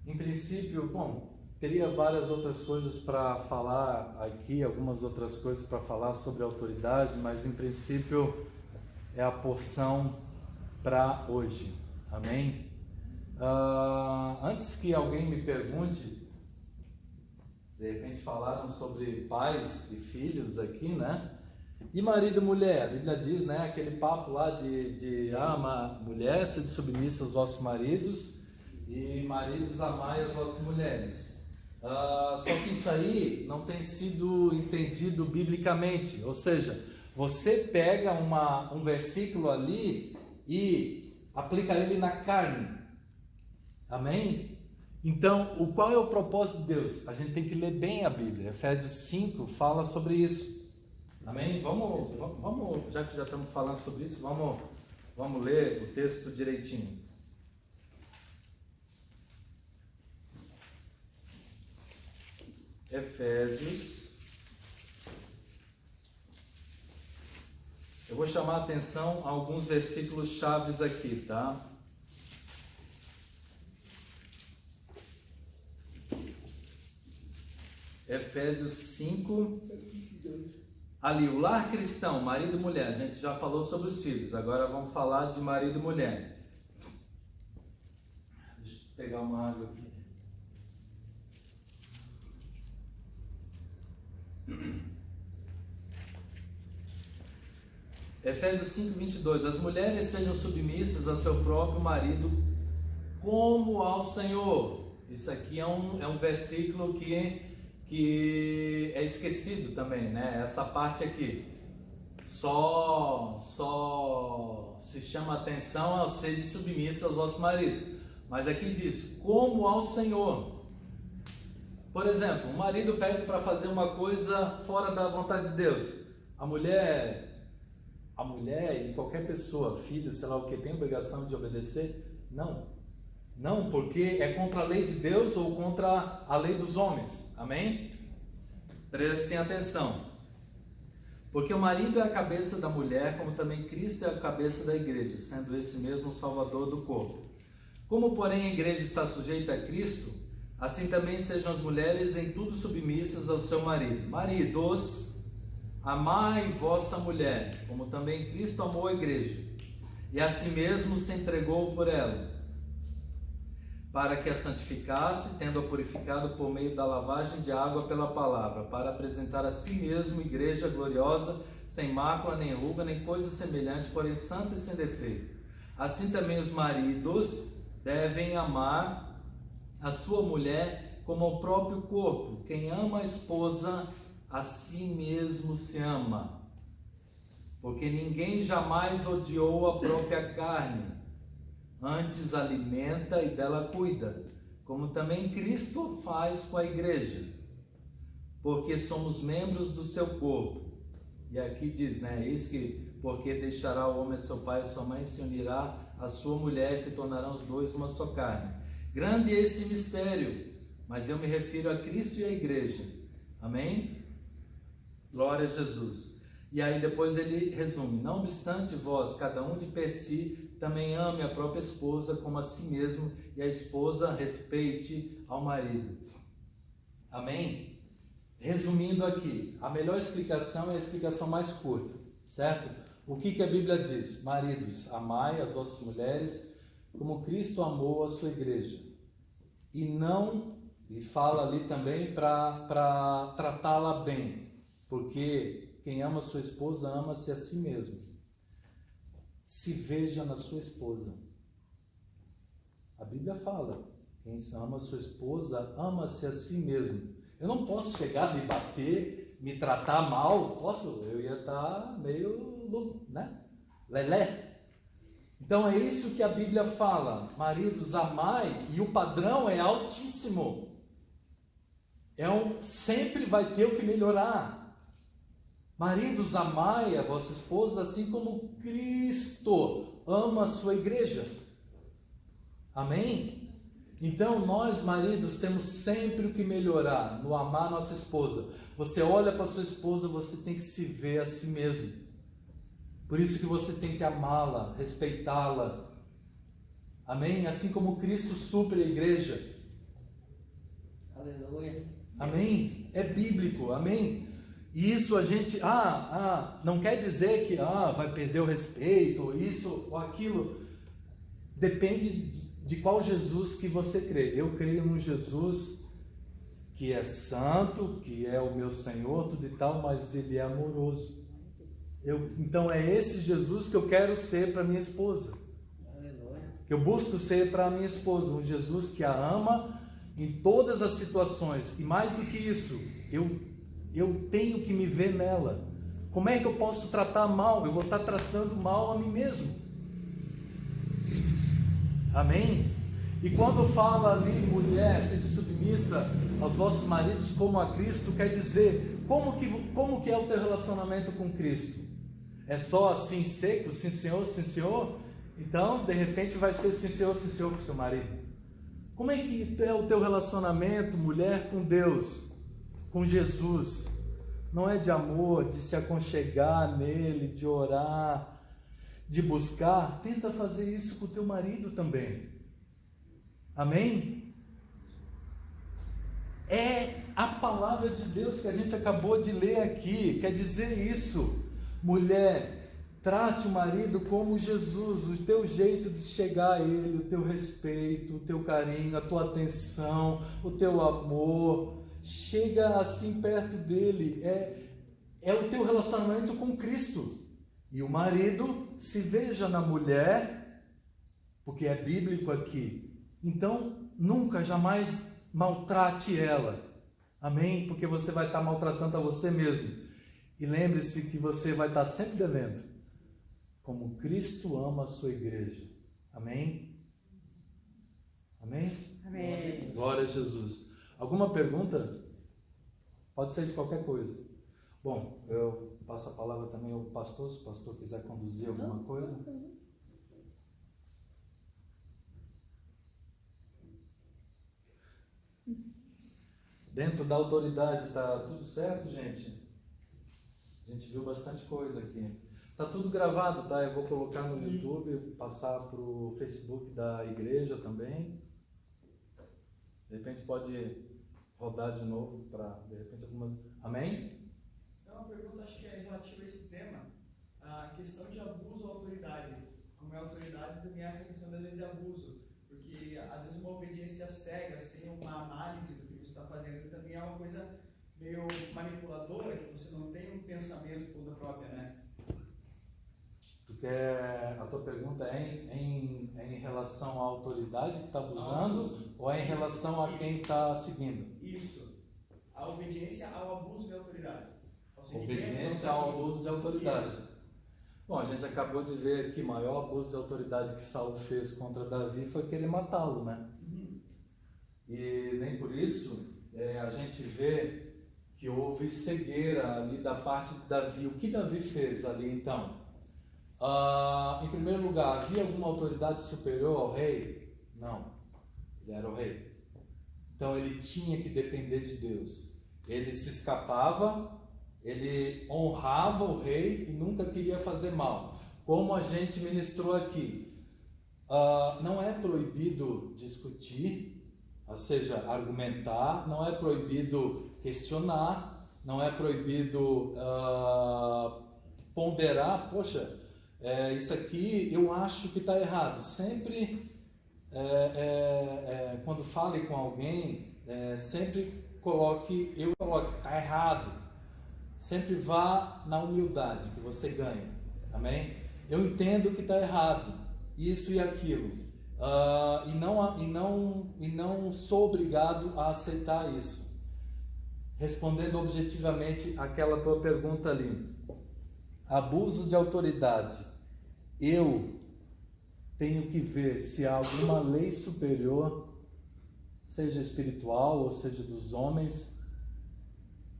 Speaker 3: Em princípio, bom, teria várias outras coisas para falar aqui, algumas outras coisas para falar sobre autoridade, mas em princípio é a porção para hoje. Amém? Antes que alguém me pergunte, de repente falaram sobre pais e filhos aqui, né? E marido e mulher, a Bíblia diz, né? Aquele papo lá de mulher, sede submissa aos vossos maridos, e maridos amai as vossas mulheres. Só que isso aí não tem sido entendido biblicamente, ou seja, você pega um versículo ali e aplica ele na carne. Amém? Então, qual é o propósito de Deus? A gente tem que ler bem a Bíblia. Efésios 5 fala sobre isso. Amém? Vamos, já que já estamos falando sobre isso, vamos ler o texto direitinho. Efésios. Eu vou chamar a atenção a alguns versículos chaves aqui, tá? Efésios 5, ali, o lar cristão, marido e mulher. A gente já falou sobre os filhos, agora vamos falar de marido e mulher. Deixa eu pegar uma água aqui. Efésios 5, 22. As mulheres sejam submissas a seu próprio marido como ao Senhor. Isso aqui é um versículo que é esquecido também, né? Essa parte aqui só se chama atenção ao ser de submissa aos vossos maridos, mas aqui diz como ao Senhor. Por exemplo, o marido pede para fazer uma coisa fora da vontade de Deus. A mulher e qualquer pessoa, filho, sei lá o que, tem obrigação de obedecer? Não, porque é contra a lei de Deus ou contra a lei dos homens. Amém? Prestem atenção. Porque o marido é a cabeça da mulher, como também Cristo é a cabeça da igreja, sendo esse mesmo o Salvador do corpo. Como, porém, a igreja está sujeita a Cristo, assim também sejam as mulheres em tudo submissas ao seu marido. Maridos, amai vossa mulher, como também Cristo amou a igreja, e a si mesmo se entregou por ela, para que a santificasse, tendo-a purificado por meio da lavagem de água pela palavra, para apresentar a si mesmo igreja gloriosa, sem mácula, nem ruga, nem coisa semelhante, porém santa e sem defeito. Assim também os maridos devem amar a sua mulher como ao próprio corpo. Quem ama a esposa, a si mesmo se ama, porque ninguém jamais odiou a própria carne, antes alimenta e dela cuida, como também Cristo faz com a igreja, porque somos membros do seu corpo. E aqui diz, né, eis que, porque deixará o homem seu pai e sua mãe, se unirá a sua mulher, e se tornarão os dois uma só carne. Grande é esse mistério, mas eu me refiro a Cristo e à igreja. Amém? Glória a Jesus. E aí depois ele resume: não obstante vós, cada um de per si, também ame a própria esposa como a si mesmo, e a esposa respeite ao marido. Amém? Resumindo aqui, a melhor explicação é a explicação mais curta, certo? O que a Bíblia diz? Maridos, amai as vossas mulheres como Cristo amou a sua igreja. E fala ali também para tratá-la bem, porque quem ama sua esposa ama-se a si mesmo. Se veja na sua esposa. A Bíblia fala, quem ama sua esposa ama-se a si mesmo. Eu não posso chegar, me bater, me tratar mal, posso? Eu ia estar meio, né? Lelé. Então é isso que a Bíblia fala: maridos, amai, e o padrão é altíssimo. Sempre vai ter o que melhorar. Maridos, amai a vossa esposa assim como Cristo ama a sua igreja. Amém? Então nós, maridos, temos sempre o que melhorar no amar nossa esposa. Você olha para sua esposa, você tem que se ver a si mesmo. Por isso que você tem que amá-la, respeitá-la. Amém? Assim como Cristo supre a igreja.
Speaker 2: Aleluia.
Speaker 3: Amém? É bíblico, amém? E isso a gente, não quer dizer que vai perder o respeito, ou isso ou aquilo. Depende de qual Jesus que você crê. Eu creio num Jesus que é santo, que é o meu Senhor, tudo e tal, mas Ele é amoroso. Então é esse Jesus que eu quero ser para minha esposa.
Speaker 2: Aleluia.
Speaker 3: Que eu busco ser para minha esposa, um Jesus que a ama em todas as situações. E mais do que isso, eu tenho que me ver nela. Como é que eu posso tratar mal? Eu vou estar tratando mal a mim mesmo. Amém? E quando fala ali, mulher, sede submissa aos vossos maridos como a Cristo, quer dizer, como que é o teu relacionamento com Cristo? É só assim seco, sim senhor, sim senhor? Então, de repente vai ser sim senhor com o seu marido. Como é que é o teu relacionamento, mulher, com Deus, com Jesus? Não é de amor, de se aconchegar nele, de orar, de buscar? Tenta fazer isso com o teu marido também. Amém? É a palavra de Deus que a gente acabou de ler aqui, quer dizer isso. Mulher, trate o marido como Jesus, o teu jeito de chegar a ele, o teu respeito, o teu carinho, a tua atenção, o teu amor, chega assim perto dele, é o teu relacionamento com Cristo. E o marido se veja na mulher, porque é bíblico aqui. Então, nunca, jamais maltrate ela. Amém? Porque você vai estar maltratando a você mesmo. E lembre-se que você vai estar sempre devendo. Como Cristo ama a sua igreja. Amém? Amém?
Speaker 4: Amém.
Speaker 3: Glória a Jesus. Alguma pergunta? Pode ser de qualquer coisa. Bom, eu passo a palavra também ao pastor, se o pastor quiser conduzir alguma coisa. Dentro da autoridade está tudo certo, gente? A gente viu bastante coisa aqui. Está tudo gravado, tá? Eu vou colocar no YouTube, passar para o Facebook da igreja também. De repente pode rodar de novo para, de repente, alguma... Amém?
Speaker 5: É uma pergunta, acho que é relativa a esse tema, a questão de abuso ou autoridade. Como é autoridade, também essa questão das vezes de abuso, porque às vezes uma obediência cega, sem uma análise do que você está fazendo, também é uma coisa meio manipuladora, que você não tem um pensamento por conta própria, né?
Speaker 3: A tua pergunta é em relação à autoridade que está abusando ou é em relação a quem está seguindo?
Speaker 5: Isso. A obediência ao abuso de autoridade.
Speaker 3: Obediência ao abuso de autoridade. Isso. Bom, a gente acabou de ver que o maior abuso de autoridade que Saul fez contra Davi foi querer matá-lo, né? E nem por isso a gente vê que houve cegueira ali da parte de Davi. O que Davi fez ali então? Em primeiro lugar, havia alguma autoridade superior ao rei? Não, ele era o rei. Então ele tinha que depender de Deus. Ele se escapava, ele honrava o rei e nunca queria fazer mal. Como a gente ministrou aqui, não é proibido discutir, ou seja, argumentar, não é proibido questionar, não é proibido ponderar, poxa, isso aqui eu acho que está errado. Sempre, quando fale com alguém, sempre coloque, está errado. Sempre vá na humildade que você ganha, amém? Eu entendo que está errado, isso e aquilo, e não sou obrigado a aceitar isso. Respondendo objetivamente aquela tua pergunta ali, abuso de autoridade, eu tenho que ver se há alguma lei superior, seja espiritual ou seja dos homens,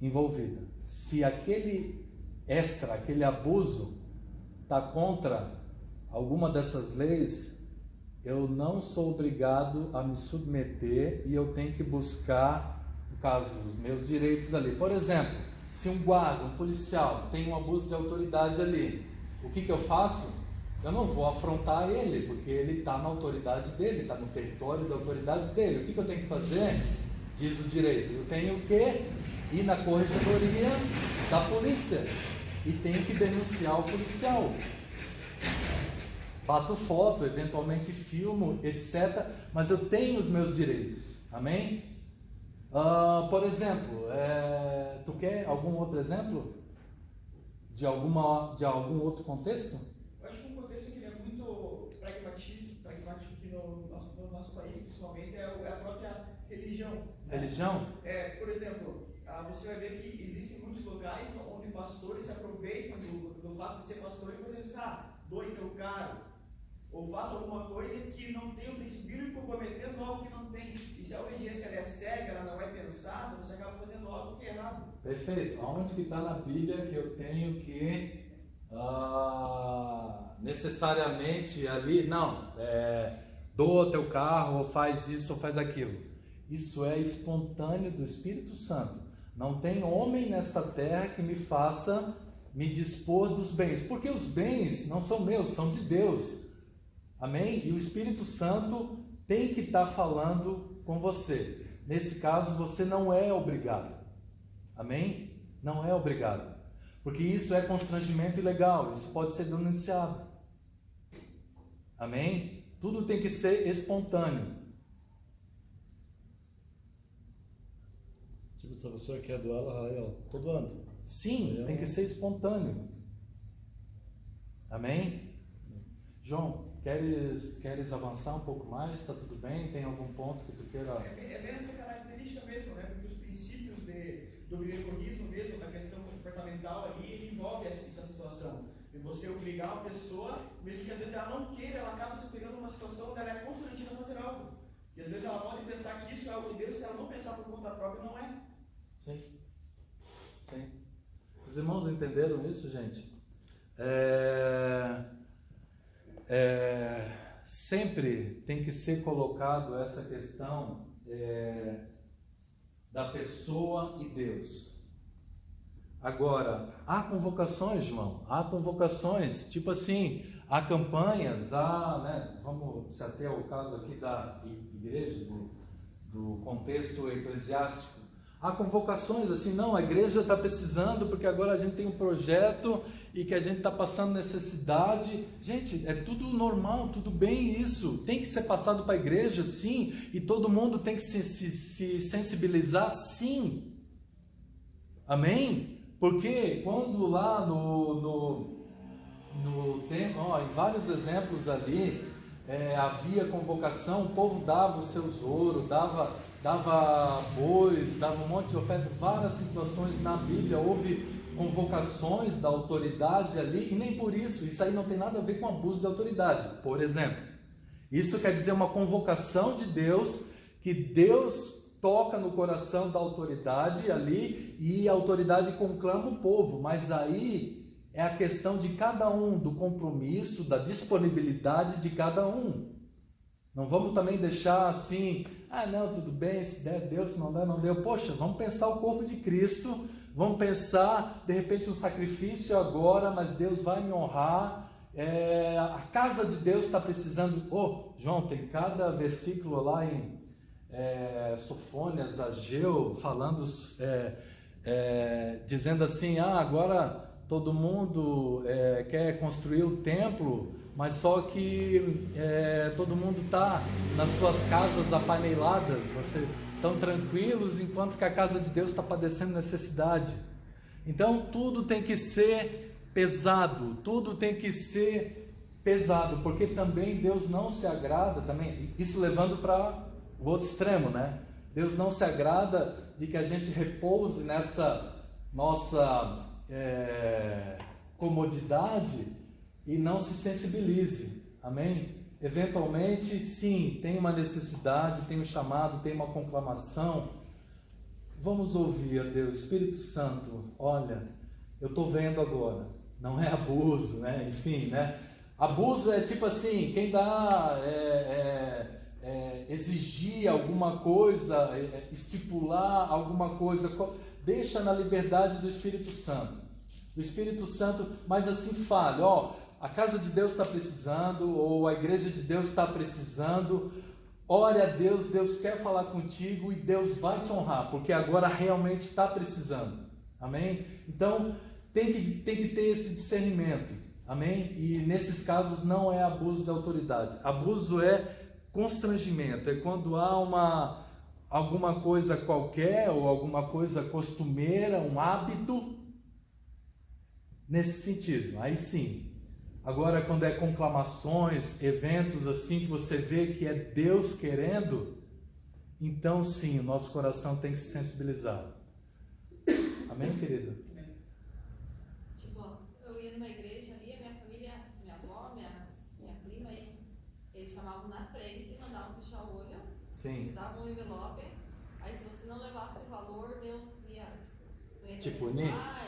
Speaker 3: envolvida. Se aquele abuso está contra alguma dessas leis, eu não sou obrigado a me submeter e eu tenho que buscar, no caso, os meus direitos ali. Por exemplo, se um guarda, um policial tem um abuso de autoridade ali, o que eu faço? Eu não vou afrontar ele, porque ele está na autoridade dele, está no território da autoridade dele. O que eu tenho que fazer? Diz o direito. Eu tenho que ir na corregedoria da polícia e tenho que denunciar o policial. Bato foto, eventualmente filmo, etc. Mas eu tenho os meus direitos. Amém? Por exemplo, tu quer algum outro exemplo? De algum outro contexto?
Speaker 5: Eu acho que um contexto que é muito pragmático aqui no nosso país, principalmente, é a própria religião. Né?
Speaker 3: Religião?
Speaker 5: Por exemplo, você vai ver que existem muitos locais onde pastores se aproveitam do fato de ser pastor e, por exemplo, doe teu carro, ou faça alguma coisa que não tem o princípio bíblico comprometendo algo que não tem. E se a obediência é cega, ela não é pensada, você acaba fazendo algo que é errado.
Speaker 3: Perfeito. Aonde que está na Bíblia que eu tenho que necessariamente ali, não, doa teu carro, ou faz isso, ou faz aquilo. Isso é espontâneo do Espírito Santo. Não tem homem nessa terra que me faça me dispor dos bens, porque os bens não são meus, são de Deus. Amém? E o Espírito Santo tem que estar falando com você. Nesse caso, você não é obrigado. Amém? Não é obrigado. Porque isso é constrangimento ilegal, isso pode ser denunciado. Amém? Tudo tem que ser espontâneo.
Speaker 6: Tipo, se a pessoa quer doar, ela vai, ó, tô doando.
Speaker 3: Sim, tem que ser espontâneo. Amém? João, queres avançar um pouco mais? Está tudo bem? Tem algum ponto que tu queira...
Speaker 5: É bem essa característica mesmo, né? Porque os princípios do greconismo mesmo, da questão comportamental ali, ele envolve essa situação. De você obrigar a pessoa, mesmo que às vezes ela não queira, ela acaba se pegando numa situação onde ela é constrangida a fazer algo. E às vezes ela pode pensar que isso é algo de Deus, se ela não pensar por conta própria, não é.
Speaker 3: Sim. Sim. Os irmãos entenderam isso, gente? Sempre tem que ser colocado essa questão da pessoa e Deus. Agora, há convocações, irmão, há convocações, tipo assim, há campanhas, né, vamos se ater ao caso aqui da igreja, do contexto eclesiástico, há convocações assim, não, a igreja está precisando porque agora a gente tem um projeto e que a gente está passando necessidade. Gente, é tudo normal, tudo bem isso, tem que ser passado para a igreja, sim, e todo mundo tem que se sensibilizar, sim. Amém? Porque quando lá no tempo, em vários exemplos ali, havia convocação, o povo dava os seus ouros, dava bois, dava um monte de oferta, várias situações na Bíblia, houve convocações da autoridade ali, e nem por isso aí não tem nada a ver com abuso de autoridade, por exemplo. Isso quer dizer uma convocação de Deus, que Deus toca no coração da autoridade ali, e a autoridade conclama o povo, mas aí é a questão de cada um, do compromisso, da disponibilidade de cada um. Não vamos também deixar assim, não, tudo bem, se der, deu, se não der, não deu. Poxa, vamos pensar o corpo de Cristo, vamos pensar, de repente, um sacrifício agora, mas Deus vai me honrar. A casa de Deus está precisando. João, tem cada versículo lá em Sofônias, Ageu, falando, dizendo assim, agora todo mundo quer construir o templo, mas só que todo mundo está nas suas casas apaneladas, vocês estão tranquilos, enquanto que a casa de Deus está padecendo necessidade. Então tudo tem que ser pesado, porque também Deus não se agrada, também, isso levando para o outro extremo, né? Deus não se agrada de que a gente repouse nessa nossa comodidade e não se sensibilize, amém? Eventualmente, sim, tem uma necessidade, tem um chamado, tem uma conclamação. Vamos ouvir a Deus. Espírito Santo, olha, eu estou vendo agora, não é abuso, né? Enfim, né? Abuso é tipo assim, quem dá... exigir alguma coisa, estipular alguma coisa, deixa na liberdade do Espírito Santo. O Espírito Santo, mas assim fale, a casa de Deus está precisando, ou a igreja de Deus está precisando, ore a Deus, Deus quer falar contigo e Deus vai te honrar, porque agora realmente está precisando, amém? Então, tem que ter esse discernimento, amém? E nesses casos não é abuso de autoridade, abuso é constrangimento, é quando há alguma coisa qualquer, ou alguma coisa costumeira, um hábito, nesse sentido, aí sim. Agora, quando é conclamações, eventos assim, que você vê que é Deus querendo, então sim, o nosso coração tem que se sensibilizar. Amém, querida?
Speaker 7: Tipo, eu ia numa igreja ali, a minha família, minha avó, minha prima, eles chamavam na frente, mandavam fechar o olho,
Speaker 3: Sim.
Speaker 7: davam um envelope, aí se você não levasse o valor, Deus ia, não ia
Speaker 3: Tipo,
Speaker 7: não ia.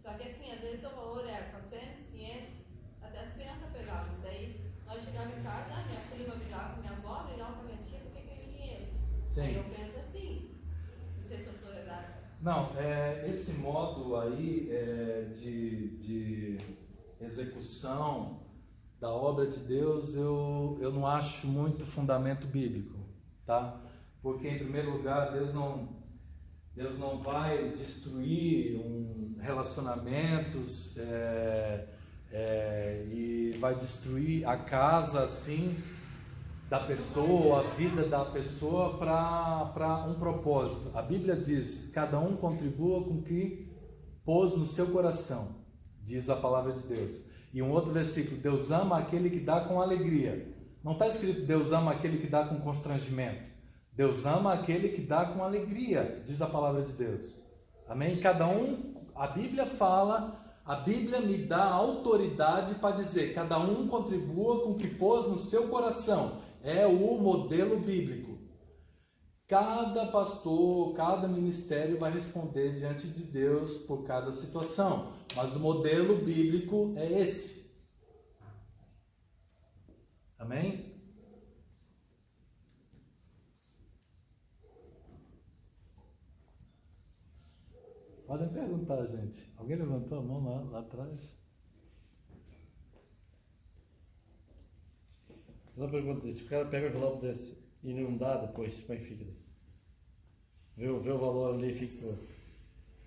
Speaker 7: Só que assim, às vezes o valor era 400, 500, até as crianças pegavam. Daí nós chegávamos em casa, minha prima brigava com minha avó, brigava com a minha tia, porque ganhou dinheiro.
Speaker 3: Sim.
Speaker 7: Aí eu penso assim, não sei se eu estou lembrada.
Speaker 3: Não, esse modo aí de execução da obra de Deus, eu não acho muito fundamento bíblico, tá? porque em primeiro lugar Deus não vai destruir relacionamentos e vai destruir a casa assim da pessoa, a vida da pessoa para um propósito. A Bíblia diz: cada um contribua com o que pôs no seu coração, diz a palavra de Deus. E um outro versículo: Deus ama aquele que dá com alegria. Não está escrito Deus ama aquele que dá com constrangimento. Deus ama aquele que dá com alegria, diz a palavra de Deus. Amém? Cada um, a Bíblia fala, a Bíblia me dá autoridade para dizer: cada um contribua com o que pôs no seu coração. É o modelo bíblico. Cada pastor, cada ministério vai responder diante de Deus por cada situação, mas o modelo bíblico é esse. Amém? Podem perguntar, gente. Alguém levantou a mão lá atrás?
Speaker 6: Uma pergunta: se o cara pega o envelope desse e não dá depois, como é que fica? Vê o valor ali e fica.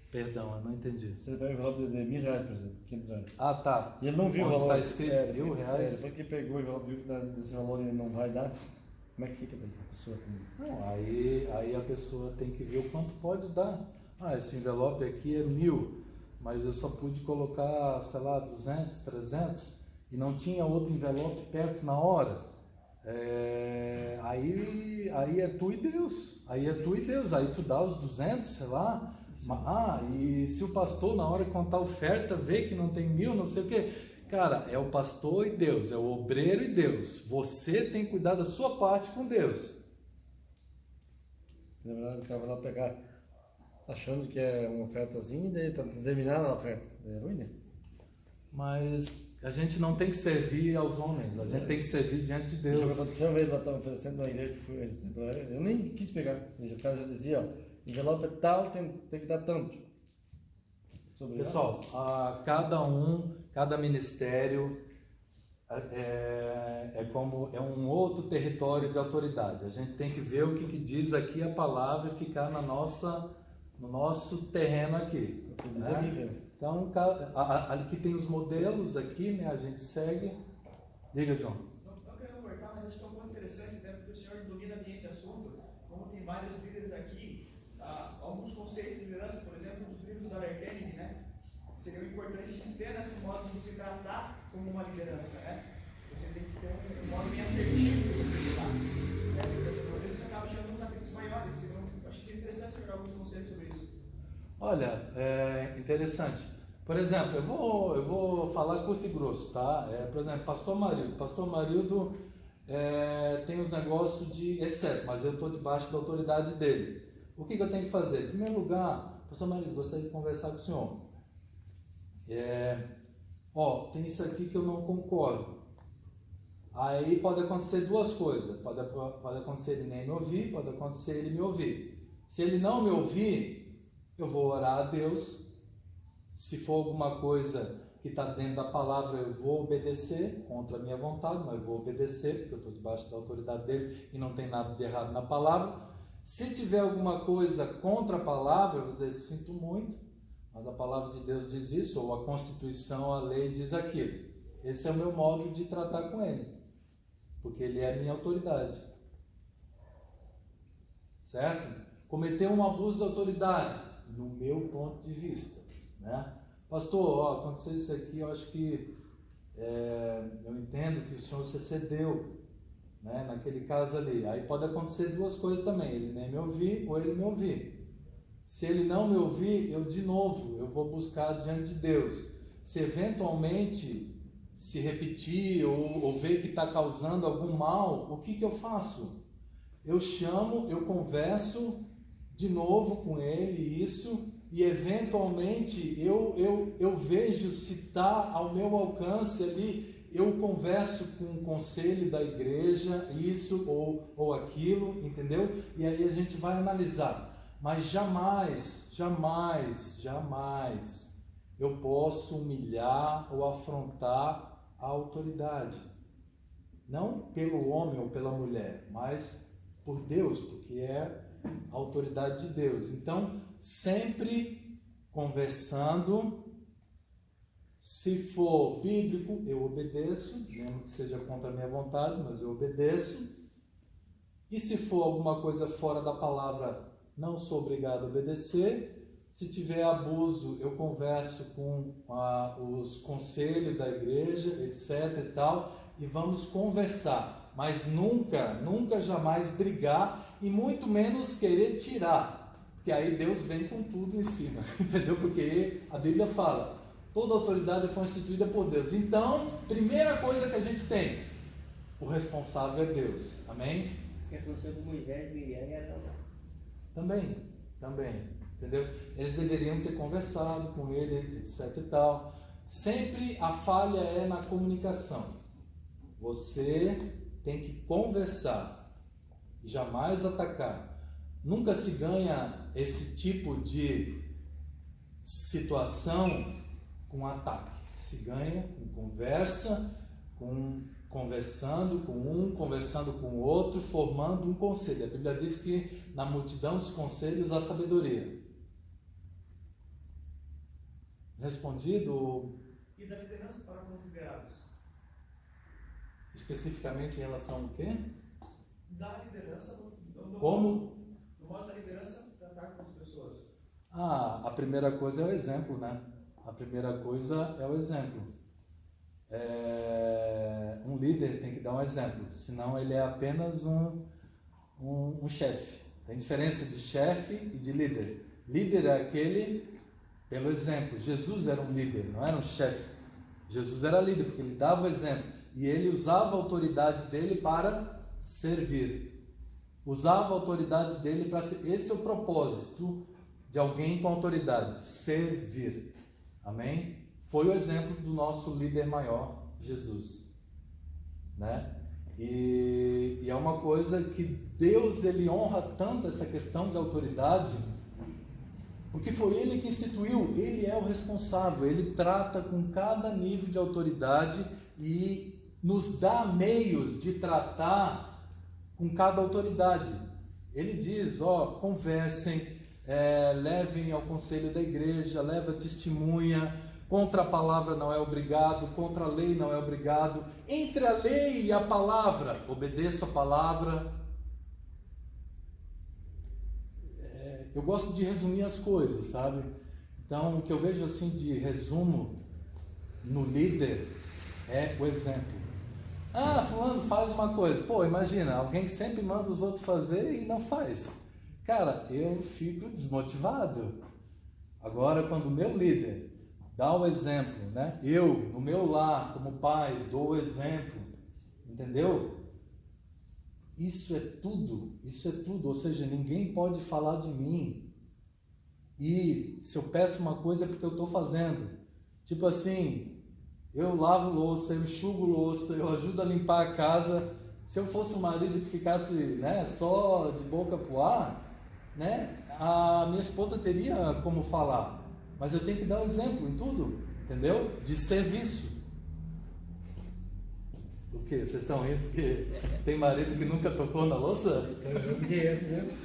Speaker 3: Perdão, eu não entendi.
Speaker 6: Se ele pega o envelope de R$1.000, por exemplo, R$500.
Speaker 3: Ah, tá.
Speaker 6: E ele não viu o
Speaker 3: Onde
Speaker 6: valor.
Speaker 3: está escrito R$1.000?
Speaker 6: Depois que pegou o envelope, viu que desse valor ele não vai dar, como é que fica daí a pessoa?
Speaker 3: Não, aí a pessoa tem que ver o quanto pode dar. Ah, esse envelope aqui é 1.000, mas eu só pude colocar, sei lá, 200, 300 e não tinha outro envelope perto na hora. Aí é tu e Deus. Aí tu dá os 200, sei lá. E se o pastor na hora de contar a oferta vê que não tem 1.000, não sei o quê. Cara, é o pastor e Deus, é o obreiro e Deus. Você tem que cuidar da sua parte com Deus.
Speaker 6: Na verdade, o cara vai lá pegar achando que é uma ofertazinha e daí tá terminando a oferta. É ruim, né?
Speaker 3: Mas a gente não tem que servir aos homens, a gente tem que servir diante de Deus.
Speaker 6: Já aconteceu uma vez, nós estávamos oferecendo na igreja que fui temporária, eu nem quis pegar. O cara já dizia: ó, envelope é tal, tem que dar tanto.
Speaker 3: Pessoal, cada ministério é um outro território de autoridade. A gente tem que ver o que diz aqui a palavra e ficar no nosso terreno aqui. Né? Então, aqui tem os modelos aqui, né? A gente segue. Diga, João.
Speaker 5: Não querendo cortar, mas acho que é um ponto interessante, até porque o senhor domina bem esse assunto. Como tem vários líderes aqui, alguns conceitos de liderança, por exemplo, dos livros da Lerkenig, né? Seria importante de ter nesse modo de se tratar como uma liderança, né? Você tem que ter um modo bem assertivo de você lidar. Porque dessa maneira você acaba gerando uns atritos maiores. Eu acho que seria interessante jogar alguns conceitos sobre isso.
Speaker 3: Olha, é interessante. Por exemplo, eu vou falar curto e grosso, tá? Por exemplo, Pastor Marildo tem os negócios de excesso, mas eu estou debaixo da autoridade dele. O que eu tenho que fazer? Em primeiro lugar, Pastor Marildo, gostaria de conversar com o senhor. Tem isso aqui que eu não concordo. Aí pode acontecer duas coisas. Pode acontecer ele nem me ouvir, pode acontecer ele me ouvir. Se ele não me ouvir, eu vou orar a Deus. Se for alguma coisa que está dentro da palavra, eu vou obedecer, contra a minha vontade, mas eu vou obedecer, porque eu estou debaixo da autoridade dele e não tem nada de errado na palavra. Se tiver alguma coisa contra a palavra, eu vou dizer: sinto muito, mas a palavra de Deus diz isso, ou a Constituição, a lei diz aquilo. Esse é o meu modo de tratar com ele, porque ele é a minha autoridade. Certo? Cometeu um abuso de autoridade, no meu ponto de vista, né? Pastor, aconteceu isso aqui, eu acho que eu entendo que o senhor se cedeu, né, naquele caso ali. Aí pode acontecer duas coisas também: ele nem me ouvir ou ele me ouvir. Se ele não me ouvir, eu vou buscar diante de Deus. Se eventualmente se repetir ou ver que está causando algum mal, o que eu faço? Eu chamo, eu converso de novo com ele, e eventualmente eu vejo se está ao meu alcance ali, eu converso com o conselho da igreja, isso ou aquilo, entendeu? E aí a gente vai analisar. Mas jamais eu posso humilhar ou afrontar a autoridade. Não pelo homem ou pela mulher, mas por Deus, porque é a autoridade de Deus. Então, sempre conversando. Se for bíblico, eu obedeço, mesmo que seja contra a minha vontade, mas eu obedeço. E se for alguma coisa fora da palavra, não sou obrigado a obedecer. Se tiver abuso, eu converso com os conselhos da igreja, etc. e tal, e vamos conversar. Mas nunca, jamais brigar e muito menos querer tirar, porque aí Deus vem com tudo em cima, entendeu? Porque a Bíblia fala, toda autoridade foi instituída por Deus. Então, primeira coisa que a gente tem, o responsável é Deus. Amém?
Speaker 2: O que aconteceu com Moisés, Miriam e Arão?
Speaker 3: Também, entendeu? Eles deveriam ter conversado com ele, etc e tal. Sempre a falha é na comunicação. Você tem que conversar, jamais atacar. Nunca se ganha esse tipo de situação com ataque. Se ganha com conversa, conversando com um, conversando com o outro, formando um conselho. A Bíblia diz que na multidão dos conselhos há sabedoria. Respondido?
Speaker 5: E da liderança para com os liderados?
Speaker 3: Especificamente em relação ao quê?
Speaker 5: Da liderança
Speaker 3: Como?
Speaker 5: No modo da liderança, tratar com as pessoas.
Speaker 3: A primeira coisa é o exemplo, né? A primeira coisa é o exemplo. Um líder tem que dar um exemplo, senão ele é apenas um chefe. Tem diferença de chefe e de líder. Líder é aquele pelo exemplo. Jesus era um líder, não era um chefe. Jesus era líder porque ele dava o exemplo e ele usava a autoridade dele para servir. Usava a autoridade dele para ser. Esse é o propósito de alguém com autoridade, servir. Amém? Foi o exemplo do nosso líder maior, Jesus, né? E é uma coisa que Deus, ele honra tanto essa questão de autoridade, porque foi ele que instituiu, ele é o responsável, ele trata com cada nível de autoridade e nos dá meios de tratar com cada autoridade. Ele diz, conversem, levem ao conselho da igreja, leva testemunha, contra a palavra não é obrigado, contra a lei não é obrigado, entre a lei e a palavra, obedeça a palavra. Eu gosto de resumir as coisas, sabe? Então, o que eu vejo assim de resumo no líder é o exemplo. Fulano faz uma coisa. Pô, imagina, alguém que sempre manda os outros fazer e não faz. Cara, eu fico desmotivado. Agora, quando o meu líder dá o exemplo, né? Eu, no meu lar, como pai, dou o exemplo, entendeu? Isso é tudo, ou seja, ninguém pode falar de mim. E se eu peço uma coisa é porque eu estou fazendo. Tipo assim, eu lavo louça, eu enxugo louça, eu ajudo a limpar a casa. Se eu fosse um marido que ficasse, né, só de boca pro ar, né, a minha esposa teria como falar. Mas eu tenho que dar um exemplo em tudo, entendeu? De serviço. O quê? Vocês estão rindo porque tem marido que nunca tocou na louça?
Speaker 6: Eu pedi exemplo.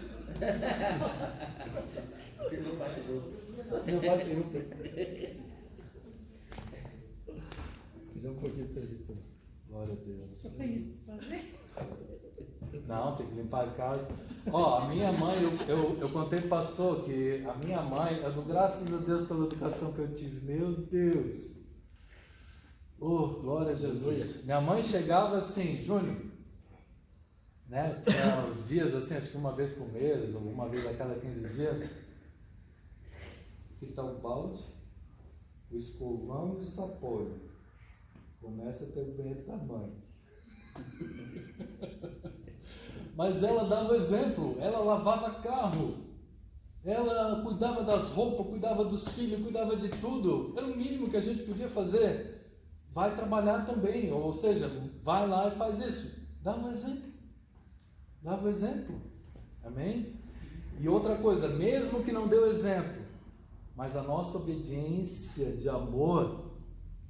Speaker 6: Não faz sempre. Fizer um pouquinho de serviço também.
Speaker 3: Glória a Deus.
Speaker 4: Só tem isso para fazer?
Speaker 3: Não, tem que limpar a casa. A minha mãe, eu contei pro pastor que a minha mãe, eu dou graças a Deus pela educação que eu tive. Meu Deus! Glória a Jesus. Minha mãe chegava assim, Júnior, né? Tinha os dias assim, acho que uma vez por mês, ou uma vez a cada 15 dias. Aqui está o balde, o escovão e o sapolho. Começa pelo banheiro da mãe. Mas ela dava exemplo, ela lavava carro, ela cuidava das roupas, cuidava dos filhos, cuidava de tudo. Era o mínimo que a gente podia fazer. Vai trabalhar também, ou seja, vai lá e faz isso. Dava exemplo. Dava exemplo. Amém? E outra coisa, mesmo que não deu exemplo, mas a nossa obediência de amor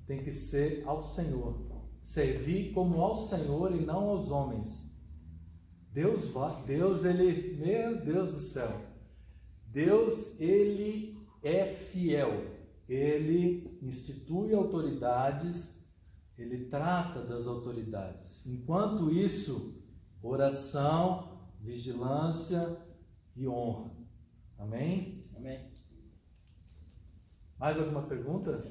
Speaker 3: tem que ser ao Senhor. Servir como ao Senhor e não aos homens. Deus, ele, meu Deus do céu, Deus, ele é fiel, ele institui autoridades, ele trata das autoridades. Enquanto isso, oração, vigilância e honra. Amém?
Speaker 2: Amém.
Speaker 3: Mais alguma pergunta?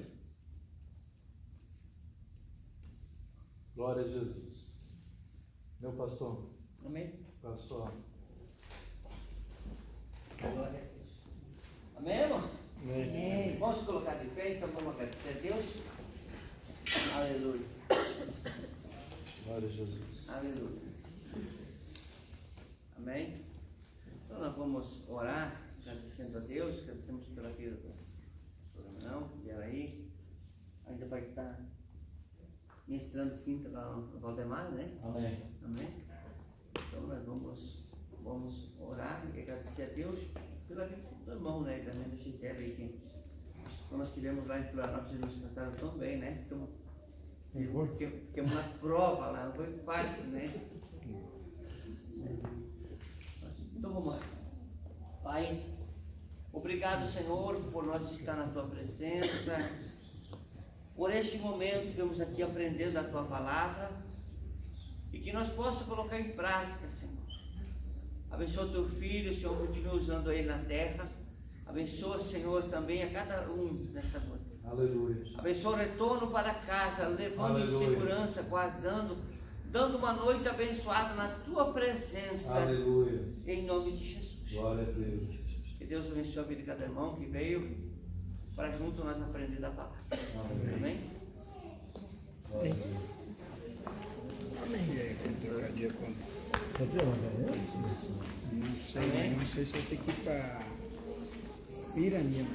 Speaker 3: Glória a Jesus. Meu pastor,
Speaker 2: Amém.
Speaker 3: qual a sua?
Speaker 2: Glória a Deus. Amém, irmãos?
Speaker 6: Amém.
Speaker 2: Vamos se colocar de pé, então vamos agradecer a Deus. Aleluia.
Speaker 3: Glória a Jesus.
Speaker 2: Aleluia. Amém? Então nós vamos orar, agradecendo a Deus, agradecemos pela vida do Não, e aí ainda vai estar ministrando quinta lá no Valdemar, né?
Speaker 3: Amém.
Speaker 2: Amém? Então nós vamos orar e agradecer a Deus pela vida do irmão, né? E também da Gisele aí, que quando nós estivemos lá em Florianópolis, eles nos trataram tão bem, né? Ficamos na prova lá, não foi fácil, né? Então vamos lá. Pai, obrigado, Senhor, por nós estar na Tua presença, por este momento que vamos aqui aprendendo a Tua palavra e que nós possamos colocar em prática, Senhor. Abençoa Teu Filho, Senhor, continue usando ele na terra. Abençoa, Senhor, também a cada um nesta noite.
Speaker 3: Aleluia.
Speaker 2: Abençoa o retorno para casa, levando em
Speaker 3: Aleluia.
Speaker 2: segurança, guardando, dando uma noite abençoada na Tua presença.
Speaker 3: Aleluia.
Speaker 2: Em nome de Jesus.
Speaker 3: Glória a Deus.
Speaker 2: Que Deus abençoe a vida de cada irmão que veio para junto nós aprender da palavra.
Speaker 3: Amém.
Speaker 2: Amém?
Speaker 3: Glória a Deus.
Speaker 8: Não sei se eu tenho que ir para Piranha.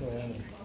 Speaker 6: É,